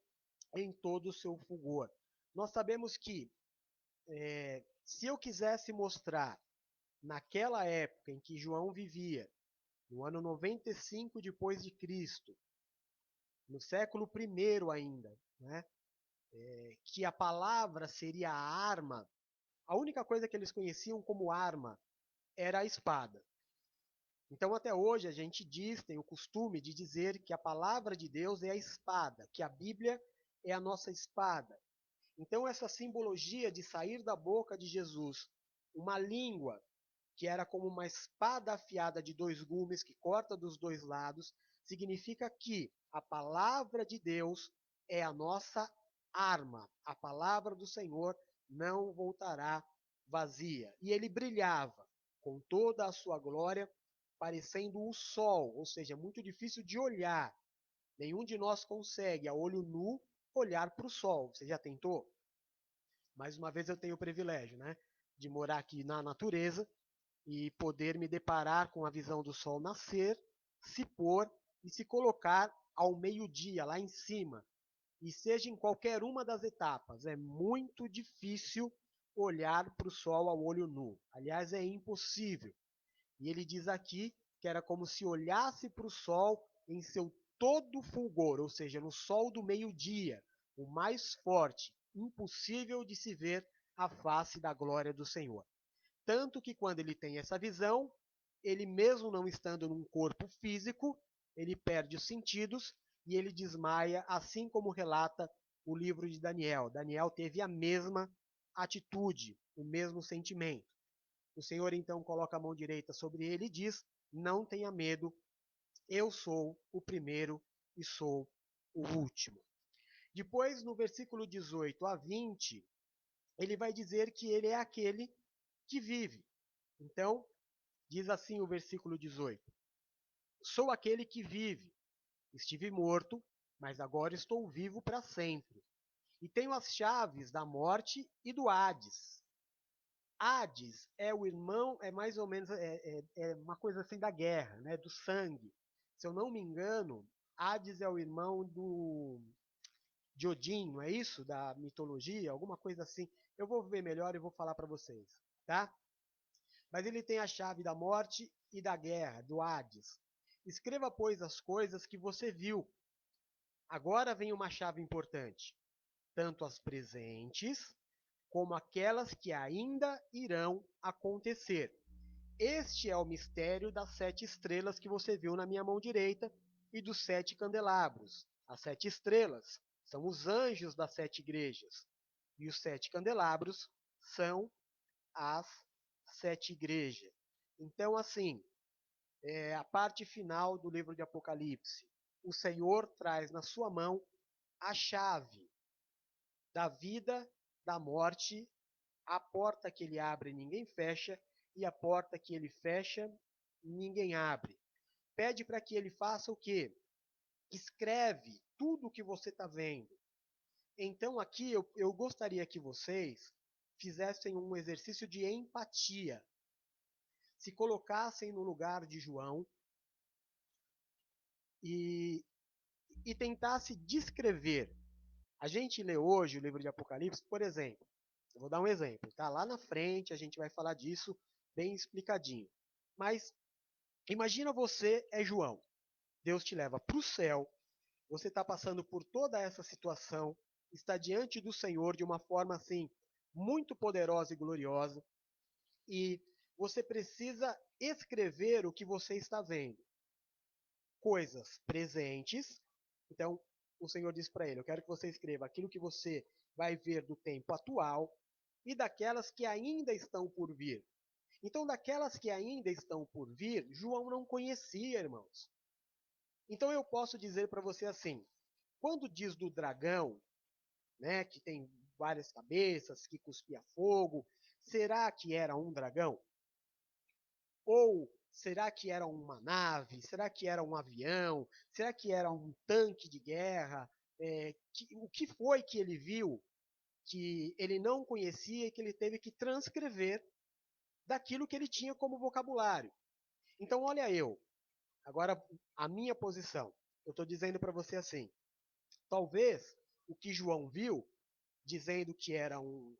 em todo o seu fulgor. Nós sabemos que se eu quisesse mostrar naquela época em que João vivia, no ano 95 depois de Cristo, no século I ainda, né, que a palavra seria a arma, a única coisa que eles conheciam como arma era a espada. Então, até hoje, a gente tem o costume de dizer que a palavra de Deus é a espada, que a Bíblia é a nossa espada. Então, essa simbologia de sair da boca de Jesus uma língua que era como uma espada afiada de 2 gumes que corta dos 2 lados, significa que a palavra de Deus é a nossa arma. A palavra do Senhor não voltará vazia. E ele brilhava com toda a sua glória, parecendo o sol, ou seja, muito difícil de olhar. Nenhum de nós consegue, a olho nu, olhar para o sol. Você já tentou? Mais uma vez eu tenho o privilégio, né, de morar aqui na natureza e poder me deparar com a visão do sol nascer, se pôr e se colocar ao meio-dia, lá em cima. E seja em qualquer uma das etapas, é muito difícil olhar para o sol ao olho nu. Aliás, é impossível. E ele diz aqui que era como se olhasse para o sol em seu todo fulgor, ou seja, no sol do meio-dia, o mais forte, impossível de se ver a face da glória do Senhor. Tanto que quando ele tem essa visão, ele mesmo não estando num corpo físico, ele perde os sentidos e ele desmaia, assim como relata o livro de Daniel. Daniel teve a mesma atitude, o mesmo sentimento. O Senhor então coloca a mão direita sobre ele e diz: não tenha medo, eu sou o primeiro e sou o último. Depois, no versículo 18 a 20, ele vai dizer que ele é aquele que vive. Então, diz assim o versículo 18: sou aquele que vive. Estive morto, mas agora estou vivo para sempre. E tenho as chaves da morte e do Hades. Hades é o irmão, é mais ou menos uma coisa assim da guerra, né, do sangue. Se eu não me engano, Hades é o irmão de Odin, não é isso? Da mitologia, alguma coisa assim. Eu vou ver melhor e vou falar para vocês, tá? Mas ele tem a chave da morte e da guerra, do Hades. Escreva, pois, as coisas que você viu. Agora vem uma chave importante. tanto as presentes como aquelas que ainda irão acontecer. Este é o mistério das 7 estrelas que você viu na minha mão direita e dos 7 candelabros. As 7 estrelas são os anjos das 7 igrejas e os 7 candelabros são as 7 igrejas. Então, assim, a parte final do livro de Apocalipse. O Senhor traz na sua mão a chave da vida, da morte, a porta que ele abre ninguém fecha, e a porta que ele fecha ninguém abre. Pede para que ele faça o quê? Escreve tudo o que você está vendo. Então aqui eu gostaria que vocês fizessem um exercício de empatia. Se colocassem no lugar de João e tentasse descrever. A gente lê hoje o livro de Apocalipse, por exemplo. Eu vou dar um exemplo, tá? Lá na frente a gente vai falar disso bem explicadinho. Mas imagina você é João. Deus te leva para o céu. Você está passando por toda essa situação, está diante do Senhor de uma forma assim muito poderosa e gloriosa, e você precisa escrever o que você está vendo. Coisas presentes. Então, o Senhor diz para ele: eu quero que você escreva aquilo que você vai ver do tempo atual e daquelas que ainda estão por vir. Então, daquelas que ainda estão por vir, João não conhecia, irmãos. Então, eu posso dizer para você assim: quando diz do dragão, né, que tem várias cabeças, que cuspia fogo, será que era um dragão? Ou será que era uma nave? Será que era um avião? Será que era um tanque de guerra? O que foi que ele viu que ele não conhecia e que ele teve que transcrever daquilo que ele tinha como vocabulário? Então, olha eu, agora a minha posição. Eu estou dizendo para você assim, talvez o que João viu, dizendo que era um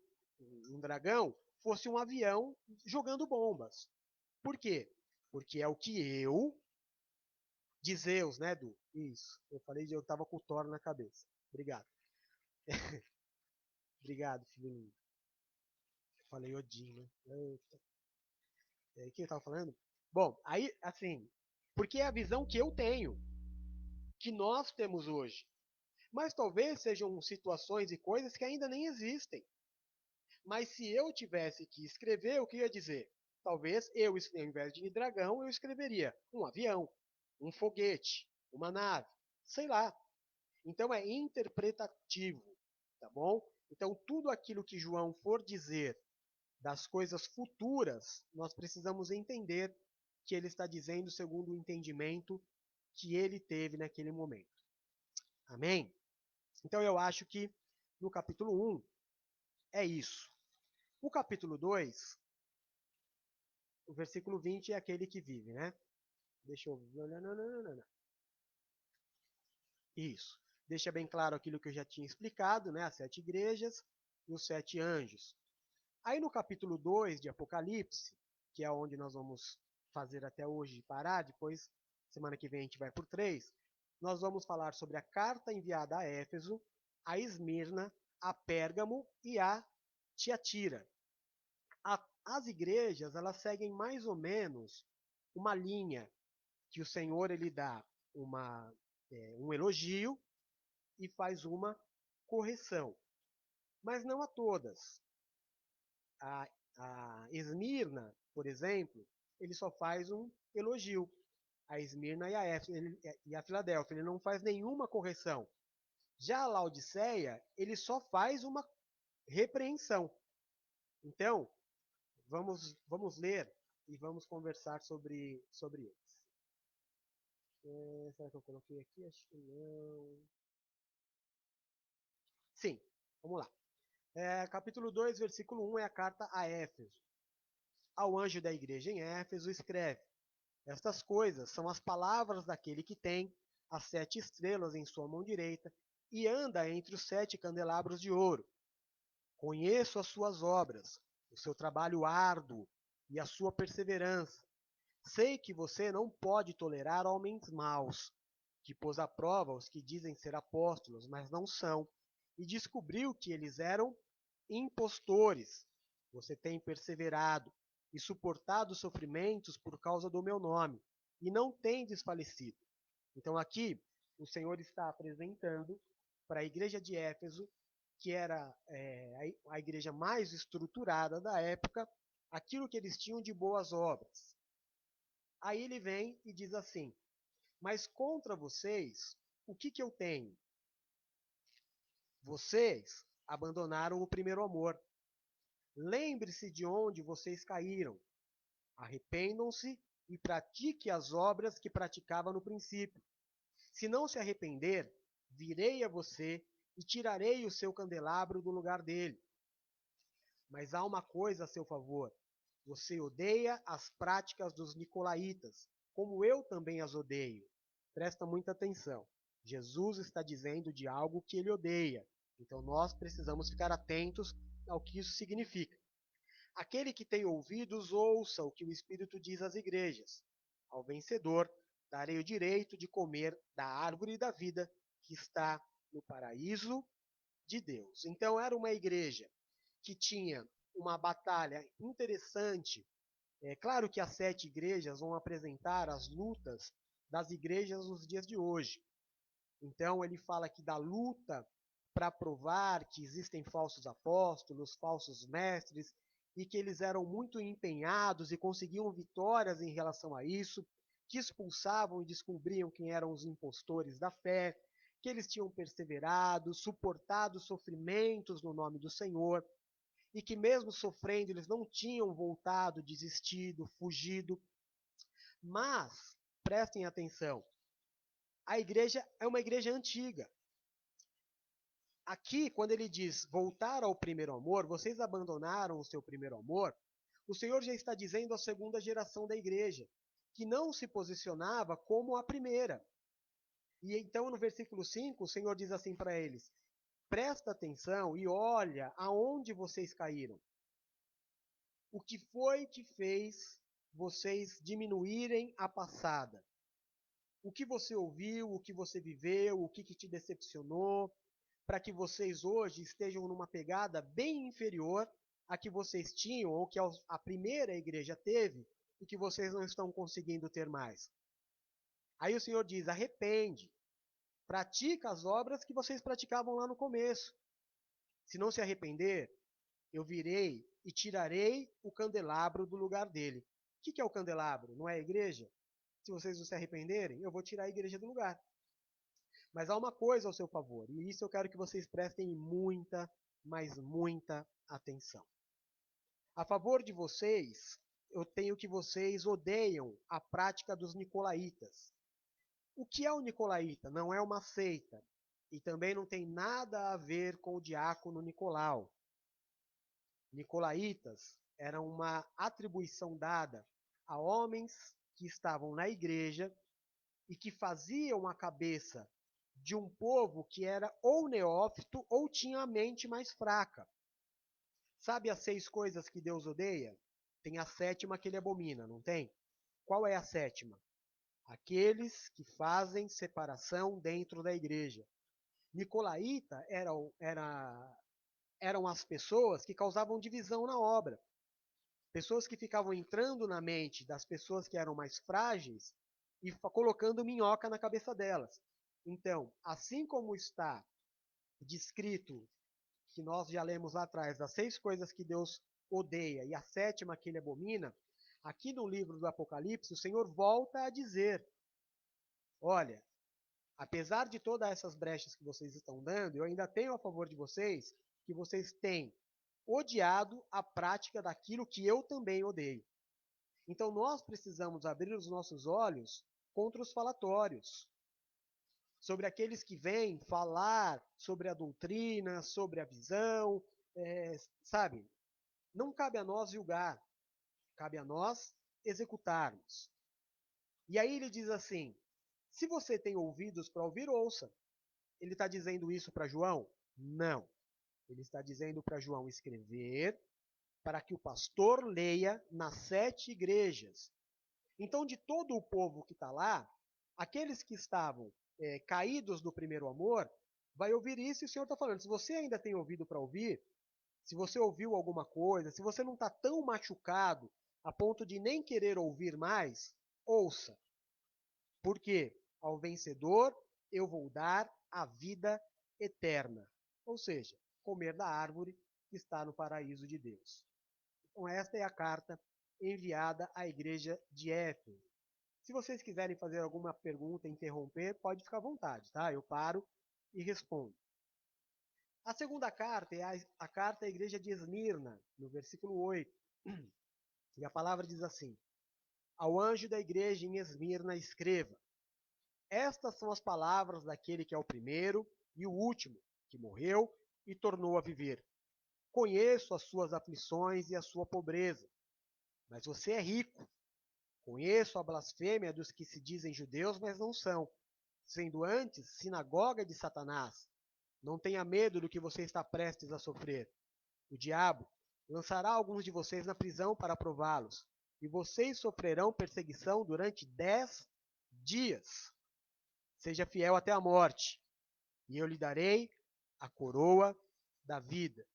dragão, fosse um avião jogando bombas. Por quê? Porque é o que eu, de Zeus, né, Du? Isso. Eu falei de eu tava com o Thor na cabeça. Obrigado. Obrigado, filho lindo. Eu falei Odin, né? Eita. O que eu tava falando? Bom, aí, assim, porque é a visão que eu tenho, que nós temos hoje. Mas talvez sejam situações e coisas que ainda nem existem. Mas se eu tivesse que escrever, o que eu ia dizer? Talvez eu, ao invés de dragão, eu escreveria um avião, um foguete, uma nave, sei lá. Então é interpretativo, tá bom? Então tudo aquilo que João for dizer das coisas futuras, nós precisamos entender que ele está dizendo segundo o entendimento que ele teve naquele momento. Amém? Então eu acho que no capítulo 1 é isso. O capítulo 2, o versículo 20 é aquele que vive, né? Deixa eu. Não. Isso. Deixa bem claro aquilo que eu já tinha explicado, né? As 7 igrejas e os 7 anjos. Aí no capítulo 2 de Apocalipse, que é onde nós vamos fazer até hoje parar, depois, semana que vem a gente vai por 3, nós vamos falar sobre a carta enviada a Éfeso, a Esmirna, a Pérgamo e a Tiatira. As igrejas, elas seguem mais ou menos uma linha que o Senhor ele dá um elogio e faz uma correção. Mas não a todas. A Esmirna, por exemplo, ele só faz um elogio. A Esmirna e a Filadélfia, ele não faz nenhuma correção. Já a Laodiceia, ele só faz uma repreensão. Então, vamos ler e vamos conversar sobre eles. Será que eu coloquei aqui? Acho que não. Sim, vamos lá. Capítulo 2, versículo 1 é a carta a Éfeso. Ao anjo da igreja em Éfeso escreve: estas coisas são as palavras daquele que tem as 7 estrelas em sua mão direita e anda entre os 7 candelabros de ouro. Conheço as suas obras, o seu trabalho árduo e a sua perseverança. Sei que você não pode tolerar homens maus, que pôs à prova os que dizem ser apóstolos, mas não são, e descobriu que eles eram impostores. Você tem perseverado e suportado sofrimentos por causa do meu nome, e não tem desfalecido. Então aqui o Senhor está apresentando para a igreja de Éfeso, que era a igreja mais estruturada da época, aquilo que eles tinham de boas obras. Aí ele vem e diz assim: mas contra vocês, o que eu tenho? Vocês abandonaram o primeiro amor. Lembre-se de onde vocês caíram. Arrependam-se e pratique as obras que praticava no princípio. Se não se arrepender, virei a você e tirarei o seu candelabro do lugar dele. Mas há uma coisa a seu favor. Você odeia as práticas dos nicolaítas, como eu também as odeio. Presta muita atenção. Jesus está dizendo de algo que ele odeia. Então nós precisamos ficar atentos ao que isso significa. Aquele que tem ouvidos, ouça o que o Espírito diz às igrejas. Ao vencedor, darei o direito de comer da árvore da vida que está no paraíso de Deus. Então era uma igreja que tinha uma batalha interessante. É claro que as 7 igrejas vão apresentar as lutas das igrejas nos dias de hoje. Então ele fala aqui da luta para provar que existem falsos apóstolos, falsos mestres, e que eles eram muito empenhados e conseguiam vitórias em relação a isso, que expulsavam e descobriam quem eram os impostores da fé, que eles tinham perseverado, suportado sofrimentos no nome do Senhor, e que mesmo sofrendo eles não tinham voltado, desistido, fugido. Mas, prestem atenção, a igreja é uma igreja antiga. Aqui, quando ele diz voltar ao primeiro amor, vocês abandonaram o seu primeiro amor, o Senhor já está dizendo à segunda geração da igreja, que não se posicionava como a primeira. E então, no versículo 5, o Senhor diz assim para eles: presta atenção e olha aonde vocês caíram. O que foi que fez vocês diminuírem a passada? O que você ouviu, o que você viveu, o que te decepcionou, para que vocês hoje estejam numa pegada bem inferior à que vocês tinham, ou que a primeira igreja teve, e que vocês não estão conseguindo ter mais. Aí o Senhor diz: arrepende, pratica as obras que vocês praticavam lá no começo. Se não se arrepender, eu virei e tirarei o candelabro do lugar dele. O que é o candelabro? Não é a igreja? Se vocês não se arrependerem, eu vou tirar a igreja do lugar. Mas há uma coisa ao seu favor, e isso eu quero que vocês prestem muita, mas muita atenção. A favor de vocês, eu tenho que vocês odeiam a prática dos nicolaítas. O que é o nicolaíta? Não é uma seita, e também não tem nada a ver com o diácono Nicolau. Nicolaítas era uma atribuição dada a homens que estavam na igreja e que faziam a cabeça de um povo que era ou neófito ou tinha a mente mais fraca. Sabe as 6 coisas que Deus odeia? Tem a 7ª que ele abomina, não tem? Qual é a 7ª? Aqueles que fazem separação dentro da igreja. Nicolaíta eram as pessoas que causavam divisão na obra. Pessoas que ficavam entrando na mente das pessoas que eram mais frágeis e colocando minhoca na cabeça delas. Então, assim como está descrito, que nós já lemos lá atrás, das 6 coisas que Deus odeia e a 7ª que ele abomina, aqui no livro do Apocalipse, o Senhor volta a dizer: olha, apesar de todas essas brechas que vocês estão dando, eu ainda tenho a favor de vocês que vocês têm odiado a prática daquilo que eu também odeio. Então nós precisamos abrir os nossos olhos contra os falatórios, sobre aqueles que vêm falar sobre a doutrina, sobre a visão, sabe? Não cabe a nós julgar, cabe a nós executarmos. E aí ele diz assim: se você tem ouvidos para ouvir, ouça. Ele está dizendo isso para João? Não. Ele está dizendo para João escrever para que o pastor leia nas 7 igrejas. Então, de todo o povo que está lá, aqueles que estavam caídos do primeiro amor, vai ouvir isso e o Senhor está falando. Se você ainda tem ouvido para ouvir, se você ouviu alguma coisa, se você não está tão machucado a ponto de nem querer ouvir mais, ouça. Porque ao vencedor eu vou dar a vida eterna. Ou seja, comer da árvore que está no paraíso de Deus. Então, esta é a carta enviada à igreja de Éfeso. Se vocês quiserem fazer alguma pergunta, interromper, pode ficar à vontade, tá? Eu paro e respondo. A segunda carta é a carta à igreja de Esmirna, no versículo 8. E a palavra diz assim: Ao anjo da igreja em Esmirna escreva: Estas são as palavras daquele que é o primeiro e o último, que morreu e tornou a viver. Conheço as suas aflições e a sua pobreza, mas você é rico. Conheço a blasfêmia dos que se dizem judeus, mas não são, sendo antes sinagoga de Satanás. Não tenha medo do que você está prestes a sofrer. O diabo lançará alguns de vocês na prisão para prová-los, e vocês sofrerão perseguição durante 10 dias. Seja fiel até a morte, e eu lhe darei a coroa da vida.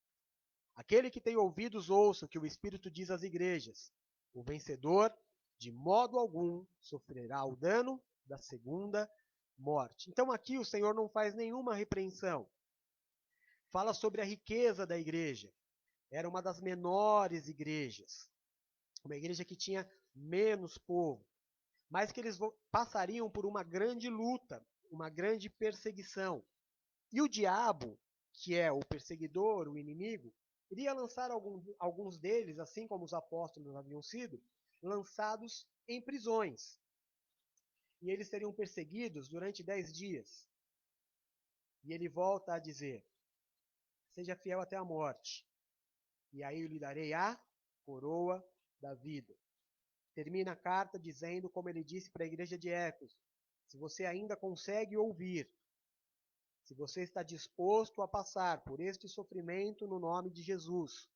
Aquele que tem ouvidos, ouça o que o Espírito diz às igrejas. O vencedor, de modo algum, sofrerá o dano da segunda morte. Então aqui o Senhor não faz nenhuma repreensão. Fala sobre a riqueza da igreja. Era uma das menores igrejas. Uma igreja que tinha menos povo. Mas que eles passariam por uma grande luta, uma grande perseguição. E o diabo, que é o perseguidor, o inimigo, iria lançar alguns deles, assim como os apóstolos haviam sido, lançados em prisões. E eles seriam perseguidos durante 10 dias. E ele volta a dizer: Seja fiel até a morte, e aí eu lhe darei a coroa da vida. Termina a carta dizendo, como ele disse para a igreja de Éfeso: se você ainda consegue ouvir, se você está disposto a passar por este sofrimento no nome de Jesus,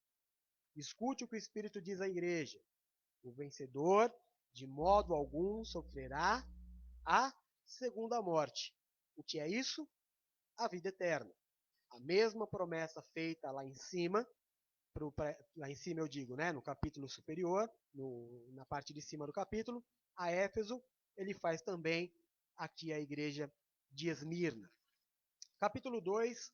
escute o que o Espírito diz à igreja. O vencedor, de modo algum, sofrerá a segunda morte. O que é isso? A vida eterna. A mesma promessa feita lá em cima, lá em cima eu digo, né, no capítulo superior, na parte de cima do capítulo, a Éfeso, ele faz também aqui a igreja de Esmirna. Capítulo 2,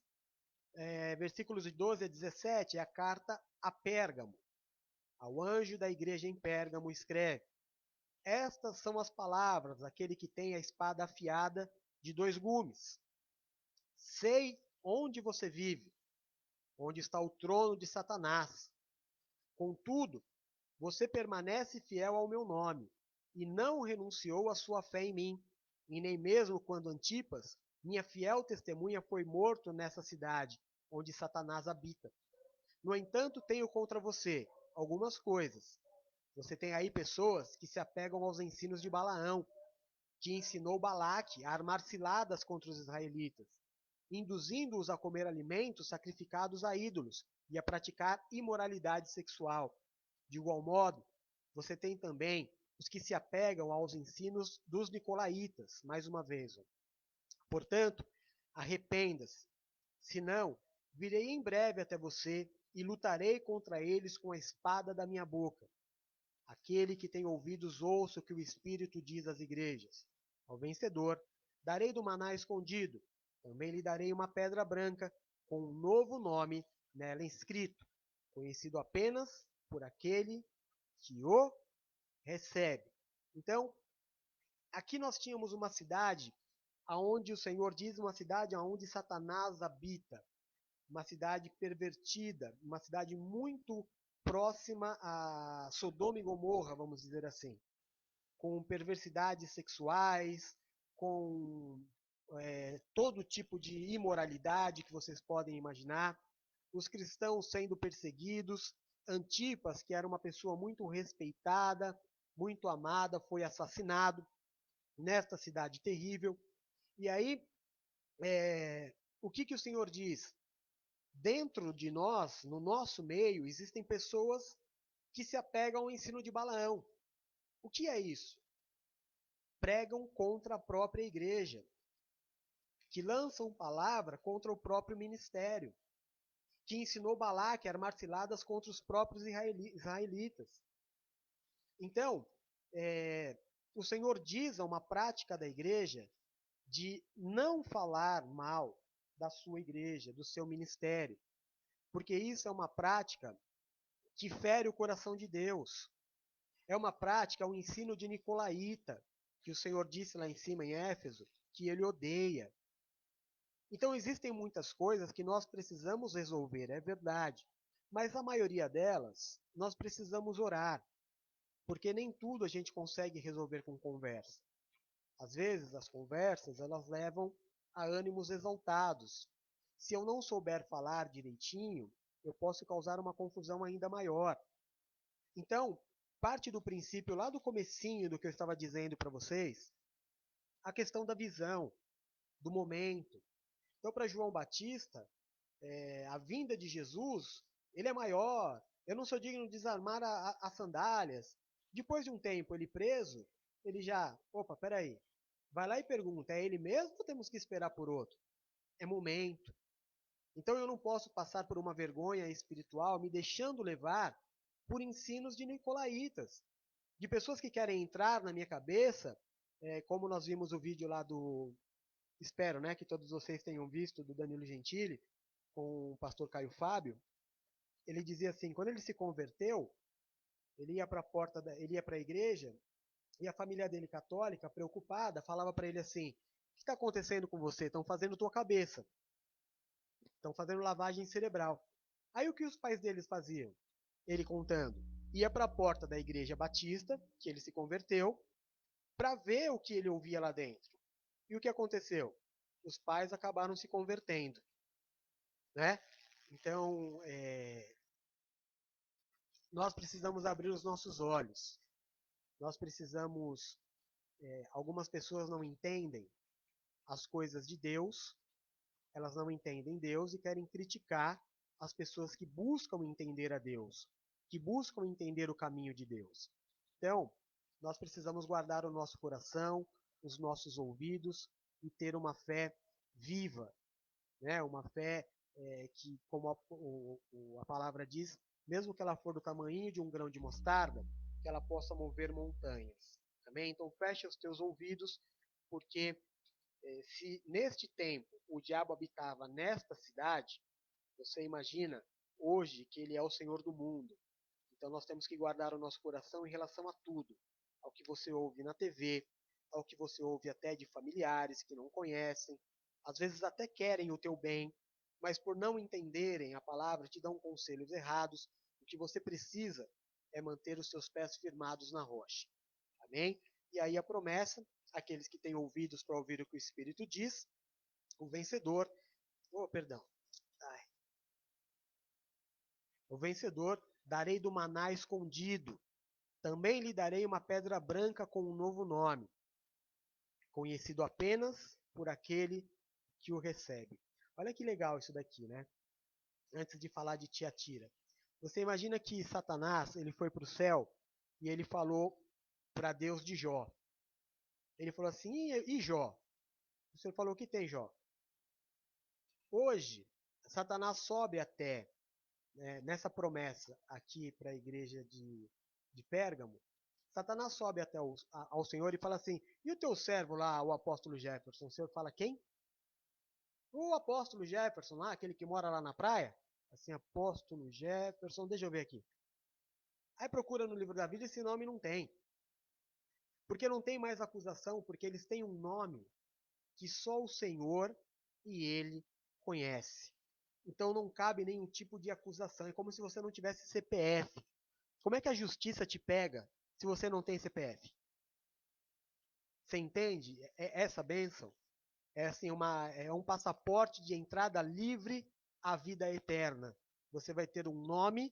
versículos de 12 a 17, é a carta a Pérgamo. Ao anjo da igreja em Pérgamo escreve: Estas são as palavras daquele que tem a espada afiada de 2 gumes. Sei onde você vive, onde está o trono de Satanás. Contudo, você permanece fiel ao meu nome, e não renunciou à sua fé em mim, e nem mesmo quando Antipas, minha fiel testemunha, foi morto nessa cidade, onde Satanás habita. No entanto, tenho contra você algumas coisas. Você tem aí pessoas que se apegam aos ensinos de Balaão, que ensinou Balaque a armar ciladas contra os israelitas, induzindo-os a comer alimentos sacrificados a ídolos e a praticar imoralidade sexual. De igual modo, você tem também os que se apegam aos ensinos dos nicolaítas, mais uma vez. Portanto, arrependa-se, senão virei em breve até você e lutarei contra eles com a espada da minha boca. Aquele que tem ouvidos, ouça o que o Espírito diz às igrejas. Ao vencedor, darei do maná escondido. Também lhe darei uma pedra branca com um novo nome nela inscrito, conhecido apenas por aquele que o recebe. Então, aqui nós tínhamos uma cidade aonde o Senhor diz, uma cidade aonde Satanás habita, uma cidade pervertida, uma cidade muito próxima a Sodoma e Gomorra, vamos dizer assim, com perversidades sexuais, com todo tipo de imoralidade que vocês podem imaginar, os cristãos sendo perseguidos, Antipas, que era uma pessoa muito respeitada, muito amada, foi assassinado nesta cidade terrível. E aí, o que o Senhor diz? Dentro de nós, no nosso meio, existem pessoas que se apegam ao ensino de Balaão. O que é isso? Pregam contra a própria igreja. que lançam palavra contra o próprio ministério, que ensinou Balaque a armar ciladas contra os próprios israelitas. Então, o Senhor diz a uma prática da igreja de não falar mal da sua igreja, do seu ministério, porque isso é uma prática que fere o coração de Deus. É uma prática, um ensino de Nicolaíta, que o Senhor disse lá em cima em Éfeso, que ele odeia. Então existem muitas coisas que nós precisamos resolver, é verdade. Mas a maioria delas, nós precisamos orar, porque nem tudo a gente consegue resolver com conversa. Às vezes as conversas, elas levam a ânimos exaltados. Se eu não souber falar direitinho, eu posso causar uma confusão ainda maior. Então, parte do princípio lá do comecinho do que eu estava dizendo para vocês, a questão da visão, do momento. Então, para João Batista, a vinda de Jesus, ele é maior. Eu não sou digno de desarmar as sandálias. Depois de um tempo ele preso, ele já, opa, peraí, vai lá e pergunta, é ele mesmo ou temos que esperar por outro? É momento. Então eu não posso passar por uma vergonha espiritual me deixando levar por ensinos de nicolaítas, de pessoas que querem entrar na minha cabeça, como nós vimos o vídeo lá do, espero, né, que todos vocês tenham visto, do Danilo Gentili, com o pastor Caio Fábio. Ele dizia assim, quando ele se converteu, ele ia para a porta, ele ia para a igreja, e a família dele católica, preocupada, falava para ele assim, o que está acontecendo com você? Estão fazendo tua cabeça, estão fazendo lavagem cerebral. Aí o que os pais deles faziam? Ele contando, ia para a porta da igreja batista, que ele se converteu, para ver o que ele ouvia lá dentro. E o que aconteceu? Os pais acabaram se convertendo, né? Então, nós precisamos abrir os nossos olhos. Nós precisamos. Algumas pessoas não entendem as coisas de Deus, elas não entendem Deus e querem criticar as pessoas que buscam entender a Deus, que buscam entender o caminho de Deus. Então, nós precisamos guardar o nosso coração, os nossos ouvidos e ter uma fé viva, né? Uma fé que, como a palavra diz, mesmo que ela for do tamanho de um grão de mostarda, que ela possa mover montanhas. Amém? Então feche os teus ouvidos, porque se neste tempo o diabo habitava nesta cidade, você imagina hoje que ele é o Senhor do mundo. Então nós temos que guardar o nosso coração em relação a tudo, ao que você ouve na TV, ao que você ouve até de familiares que não conhecem, às vezes até querem o teu bem, mas por não entenderem a palavra te dão conselhos errados. O que você precisa é manter os seus pés firmados na rocha. Amém? E aí a promessa, aqueles que têm ouvidos para ouvir o que o Espírito diz, o vencedor, perdão, ai, o vencedor darei do maná escondido, também lhe darei uma pedra branca com um novo nome, conhecido apenas por aquele que o recebe. Olha que legal isso daqui, né? Antes de falar de Tiatira. Você imagina que Satanás, ele foi para o céu e ele falou para Deus de Jó. Ele falou assim, e Jó? O Senhor falou, o que tem, Jó? Hoje, Satanás sobe até, nessa promessa aqui para a igreja de Pérgamo, Satanás sobe até ao Senhor e fala assim, e o teu servo lá, o apóstolo Jefferson? O Senhor fala, quem? O apóstolo Jefferson lá, aquele que mora lá na praia? Assim, apóstolo Jefferson, deixa eu ver aqui. Aí procura no livro da vida, esse nome não tem. Porque não tem mais acusação, porque eles têm um nome que só o Senhor e Ele conhece. Então não cabe nenhum tipo de acusação. É como se você não tivesse CPF. Como é que a justiça te pega se você não tem CPF? Você entende? Essa bênção é assim é um passaporte de entrada livre à vida eterna. Você vai ter um nome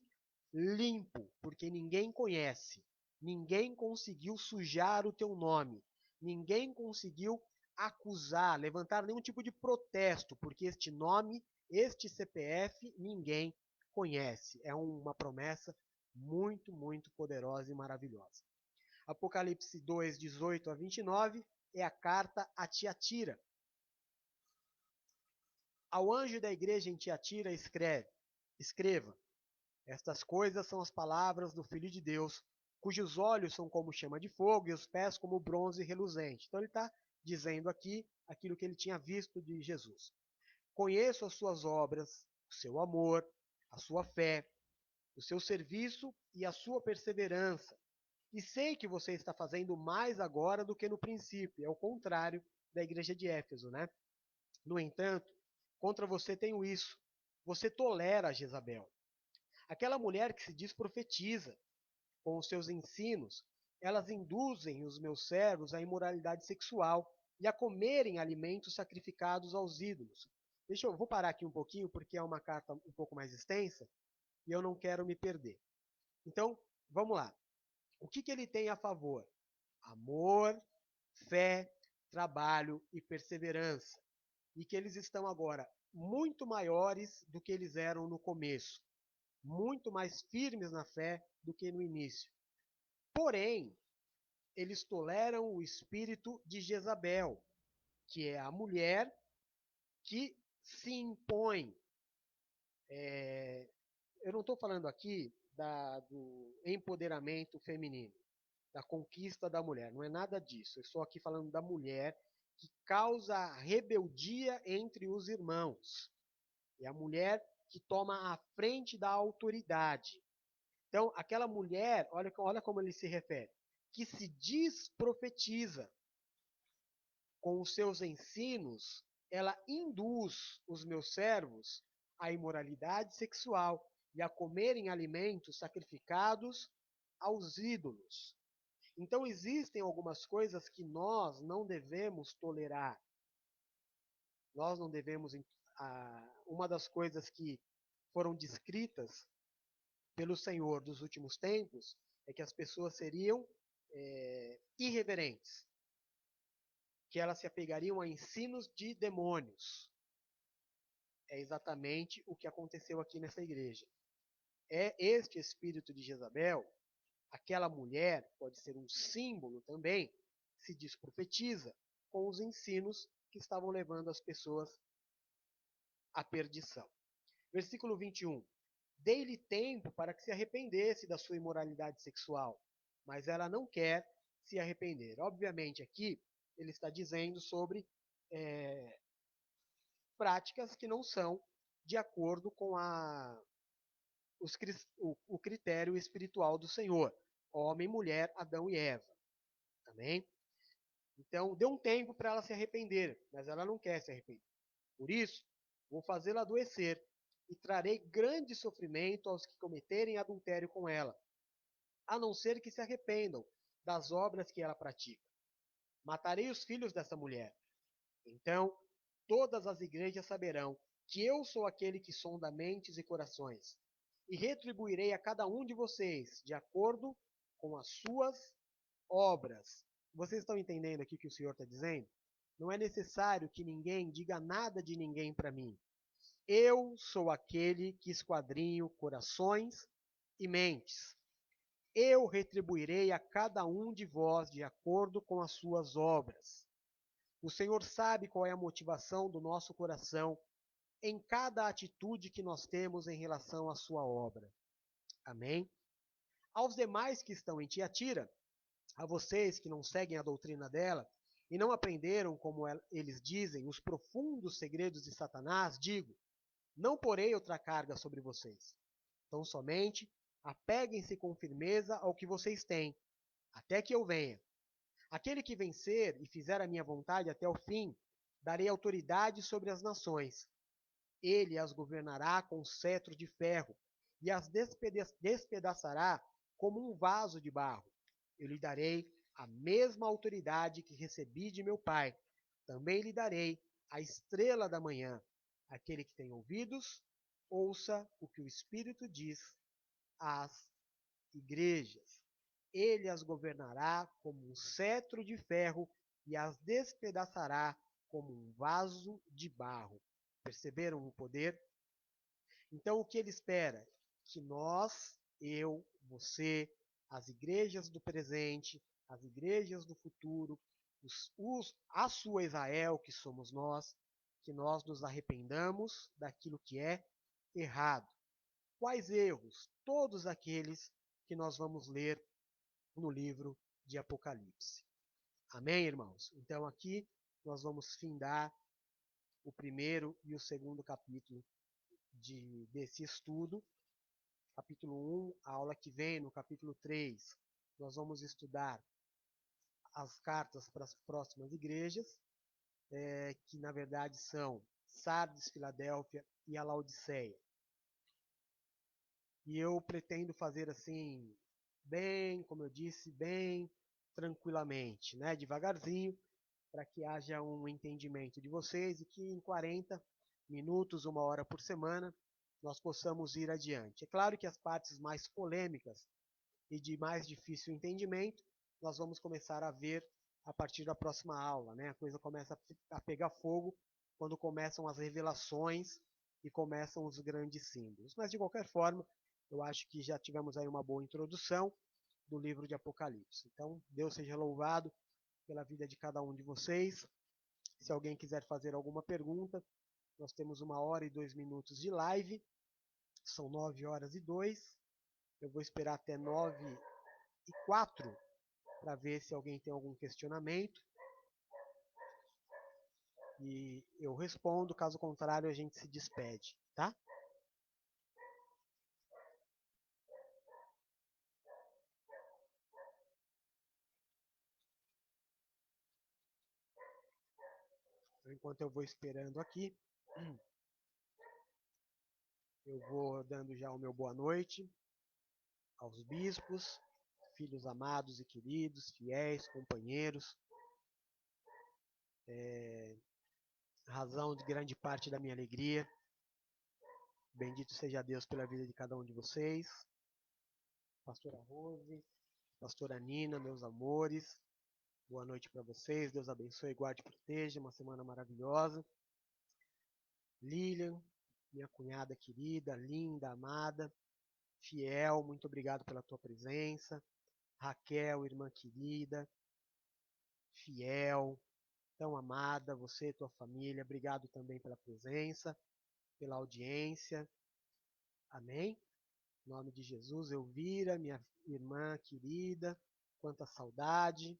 limpo, porque ninguém conhece. Ninguém conseguiu sujar o teu nome. Ninguém conseguiu acusar, levantar nenhum tipo de protesto, porque este nome, este CPF, ninguém conhece. É uma promessa muito, muito poderosa e maravilhosa. Apocalipse 2, 18 a 29 é a carta a Tiatira. Ao anjo da igreja em Tiatira escreva, estas coisas são as palavras do Filho de Deus, cujos olhos são como chama de fogo e os pés como bronze reluzente. Então ele está dizendo aqui aquilo que ele tinha visto de Jesus. Conheço as suas obras, o seu amor, a sua fé, o seu serviço e a sua perseverança. E sei que você está fazendo mais agora do que no princípio. É o contrário da igreja de Éfeso, né? No entanto, contra você tenho isso. Você tolera a Jezabel, aquela mulher que se diz profetiza. Com os seus ensinos, elas induzem os meus servos à imoralidade sexual e a comerem alimentos sacrificados aos ídolos. Vou parar aqui um pouquinho porque é uma carta um pouco mais extensa e eu não quero me perder. Então, vamos lá. O que ele tem a favor? Amor, fé, trabalho e perseverança. E que eles estão agora muito maiores do que eles eram no começo, muito mais firmes na fé do que no início. Porém, eles toleram o espírito de Jezabel, que é a mulher que se impõe. Eu não estou falando aqui do empoderamento feminino, da conquista da mulher, não é nada disso. Eu estou aqui falando da mulher que causa rebeldia entre os irmãos. É a mulher que toma a frente da autoridade. Então, aquela mulher, olha como ele se refere, que se diz profetiza. Com os seus ensinos, ela induz os meus servos à imoralidade sexual e a comerem alimentos sacrificados aos ídolos. Então, existem algumas coisas que nós não devemos tolerar. Nós não devemos. Uma das coisas que foram descritas pelo Senhor dos últimos tempos é que as pessoas seriam irreverentes, que elas se apegariam a ensinos de demônios. É exatamente o que aconteceu aqui nessa igreja. É este espírito de Jezabel, aquela mulher, pode ser um símbolo também, se diz profetiza, com os ensinos que estavam levando as pessoas à perdição. Versículo 21. Dei-lhe tempo para que se arrependesse da sua imoralidade sexual, mas ela não quer se arrepender. Obviamente, aqui ele está dizendo sobre práticas que não são de acordo com o critério espiritual do Senhor. Homem, mulher, Adão e Eva. Amém? Então, deu um tempo para ela se arrepender, mas ela não quer se arrepender. Por isso, vou fazê-la adoecer e trarei grande sofrimento aos que cometerem adultério com ela, a não ser que se arrependam das obras que ela pratica. Matarei os filhos dessa mulher. Então, todas as igrejas saberão que eu sou aquele que sonda mentes e corações, e retribuirei a cada um de vocês de acordo com as suas obras. Vocês estão entendendo aqui o que o Senhor está dizendo? Não é necessário que ninguém diga nada de ninguém para mim. Eu sou aquele que esquadrinho corações e mentes. Eu retribuirei a cada um de vós de acordo com as suas obras. O Senhor sabe qual é a motivação do nosso coração em cada atitude que nós temos em relação à sua obra. Amém? Aos demais que estão em Tiatira, a vocês que não seguem a doutrina dela e não aprenderam, como eles dizem, os profundos segredos de Satanás, digo, não porei outra carga sobre vocês. Então somente apeguem-se com firmeza ao que vocês têm, até que eu venha. Aquele que vencer e fizer a minha vontade até o fim, darei autoridade sobre as nações. Ele as governará com cetro de ferro e as despedaçará como um vaso de barro. Eu lhe darei a mesma autoridade que recebi de meu Pai. Também lhe darei a estrela da manhã. Aquele que tem ouvidos, ouça o que o Espírito diz às igrejas. Ele as governará como um cetro de ferro e as despedaçará como um vaso de barro. Perceberam o poder? Então, o que ele espera? Que nós, eu, você, as igrejas do presente, as igrejas do futuro, a sua Israel, que somos nós, que nós nos arrependamos daquilo que é errado. Quais erros? Todos aqueles que nós vamos ler no livro de Apocalipse. Amém, irmãos? Então aqui nós vamos findar o primeiro e o segundo capítulo desse estudo. Capítulo 1, a aula que vem, no capítulo 3, nós vamos estudar as cartas para as próximas igrejas, que na verdade são Sardes, Filadélfia e a Laodiceia. E eu pretendo fazer assim, bem, como eu disse, bem tranquilamente, né? Devagarzinho, para que haja um entendimento de vocês e que em 40 minutos, 1 hora por semana, nós possamos ir adiante. É claro que as partes mais polêmicas e de mais difícil entendimento, nós vamos começar a ver a partir da próxima aula, né? A coisa começa a pegar fogo quando começam as revelações e começam os grandes símbolos. Mas, de qualquer forma, eu acho que já tivemos aí uma boa introdução do livro de Apocalipse. Então, Deus seja louvado pela vida de cada um de vocês. Se alguém quiser fazer alguma pergunta, nós temos 1 hora e 2 minutos de live. São 9 horas e 2. Eu vou esperar até 9 e 4 para ver se alguém tem algum questionamento. E eu respondo, caso contrário, a gente se despede, tá? Enquanto eu vou esperando aqui, eu vou dando já o meu boa noite aos bispos, filhos amados e queridos, fiéis, companheiros, razão de grande parte da minha alegria. Bendito seja Deus pela vida de cada um de vocês. Pastora Rose, Pastora Nina, meus amores, boa noite para vocês. Deus abençoe, guarde e proteja. Uma semana maravilhosa. Lilian, minha cunhada querida, linda, amada, fiel, muito obrigado pela tua presença. Raquel, irmã querida, fiel, tão amada, você e tua família, obrigado também pela presença, pela audiência. Amém? Em nome de Jesus, Elvira, minha irmã querida, quanta saudade.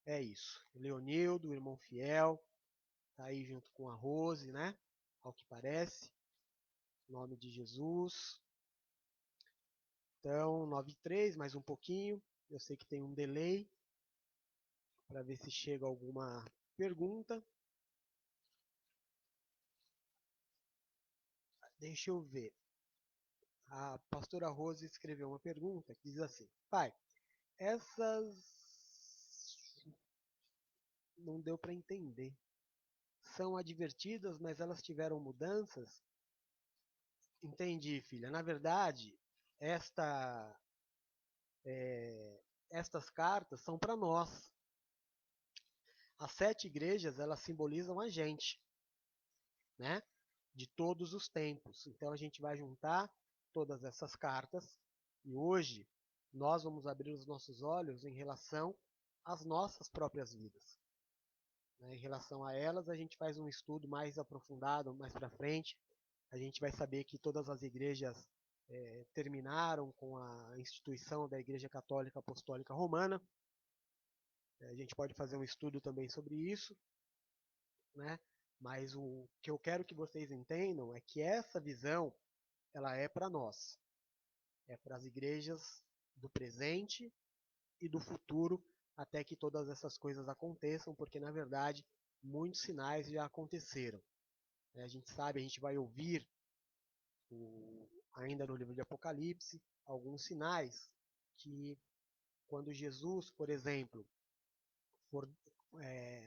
É isso. Leonildo, irmão fiel, tá aí junto com a Rose, né? Ao que parece. Em nome de Jesus. Então, 9:03, mais um pouquinho. Eu sei que tem um delay para ver se chega alguma pergunta. Deixa eu ver. A pastora Rose escreveu uma pergunta que diz assim: Pai, essas não deu para entender. São advertidas, mas elas tiveram mudanças? Entendi, filha. Na verdade, estas cartas são para nós. As 7 igrejas, elas simbolizam a gente, né? De todos os tempos. Então a gente vai juntar todas essas cartas e hoje nós vamos abrir os nossos olhos em relação às nossas próprias vidas. Em relação a elas, a gente faz um estudo mais aprofundado, mais para frente. A gente vai saber que todas as igrejas terminaram com a instituição da Igreja Católica Apostólica Romana. A gente pode fazer um estudo também sobre isso, né? Mas o que eu quero que vocês entendam é que essa visão, ela é para nós. É para as igrejas do presente e do futuro, até que todas essas coisas aconteçam, porque na verdade muitos sinais já aconteceram. A gente sabe, a gente vai ouvir ainda no livro de Apocalipse alguns sinais que quando Jesus, por exemplo,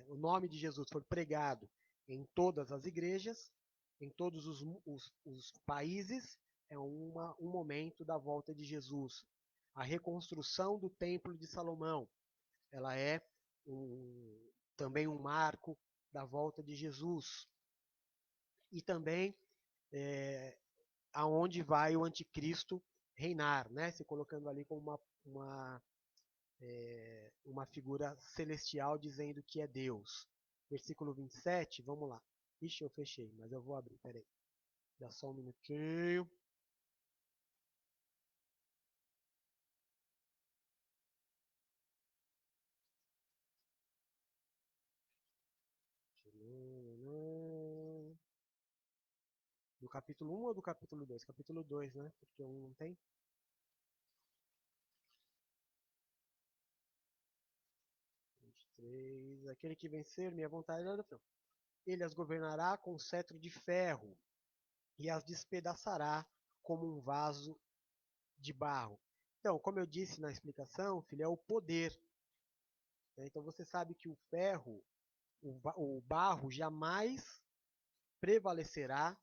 o nome de Jesus for pregado em todas as igrejas, em todos os países, é um momento da volta de Jesus. A reconstrução do Templo de Salomão, ela é também um marco da volta de Jesus. E também aonde vai o anticristo reinar, né? Se colocando ali como uma figura celestial dizendo que é Deus. versículo 27, vamos lá. Ixi, eu fechei, mas eu vou abrir, peraí. Dá só um minutinho. Do capítulo 1 ou do capítulo 2? Capítulo 2, né? Porque um não tem. 23. Aquele que vencer, minha vontade é oração. Ele as governará com cetro de ferro e as despedaçará como um vaso de barro. Então, como eu disse na explicação, filho, é o poder. Né? Então você sabe que o ferro, o barro jamais prevalecerá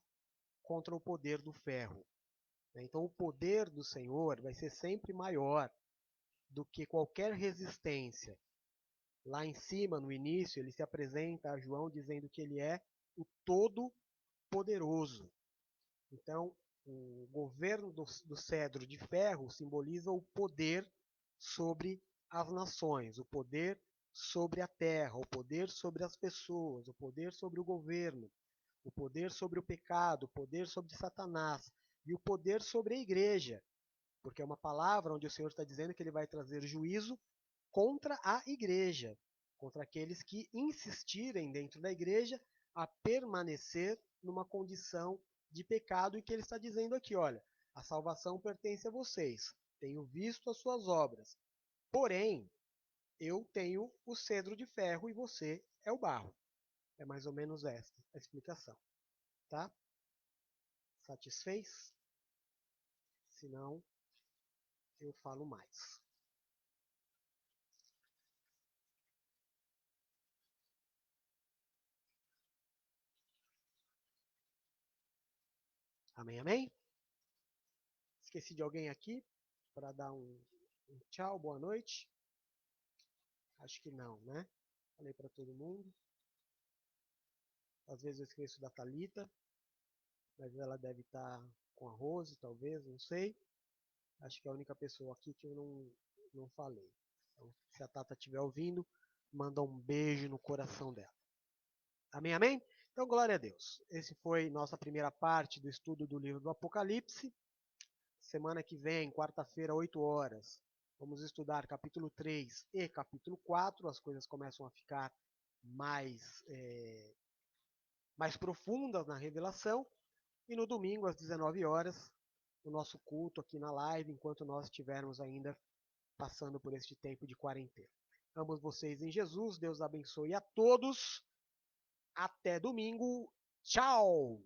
contra o poder do ferro. Né? Então o poder do Senhor vai ser sempre maior do que qualquer resistência. Lá em cima, no início, ele se apresenta a João dizendo que ele é o Todo-Poderoso. Então, o governo do cedro de ferro simboliza o poder sobre as nações, o poder sobre a terra, o poder sobre as pessoas, o poder sobre o governo, o poder sobre o pecado, o poder sobre Satanás e o poder sobre a igreja, porque é uma palavra onde o Senhor está dizendo que ele vai trazer juízo contra a igreja, contra aqueles que insistirem dentro da igreja a permanecer numa condição de pecado, e que ele está dizendo aqui, olha, a salvação pertence a vocês, tenho visto as suas obras, porém, eu tenho o cedro de ferro e você é o barro. É mais ou menos esta a explicação, tá? Satisfez? Se não, eu falo mais. Amém, amém? Esqueci de alguém aqui para dar um tchau, boa noite? Acho que não, né? Falei para todo mundo. Às vezes eu esqueço da Thalita, mas ela deve estar com a Rose, talvez, não sei. Acho que é a única pessoa aqui que eu não falei. Então, se a Tata estiver ouvindo, manda um beijo no coração dela. Amém, amém? Então, glória a Deus. Esse foi nossa primeira parte do estudo do livro do Apocalipse. Semana que vem, quarta-feira, 8 horas, vamos estudar capítulo 3 e capítulo 4. As coisas começam a ficar mais, mais profundas na revelação. E no domingo, às 19 horas, o nosso culto aqui na live, enquanto nós estivermos ainda passando por este tempo de quarentena. Amo vocês em Jesus, Deus abençoe a todos. Até domingo. Tchau!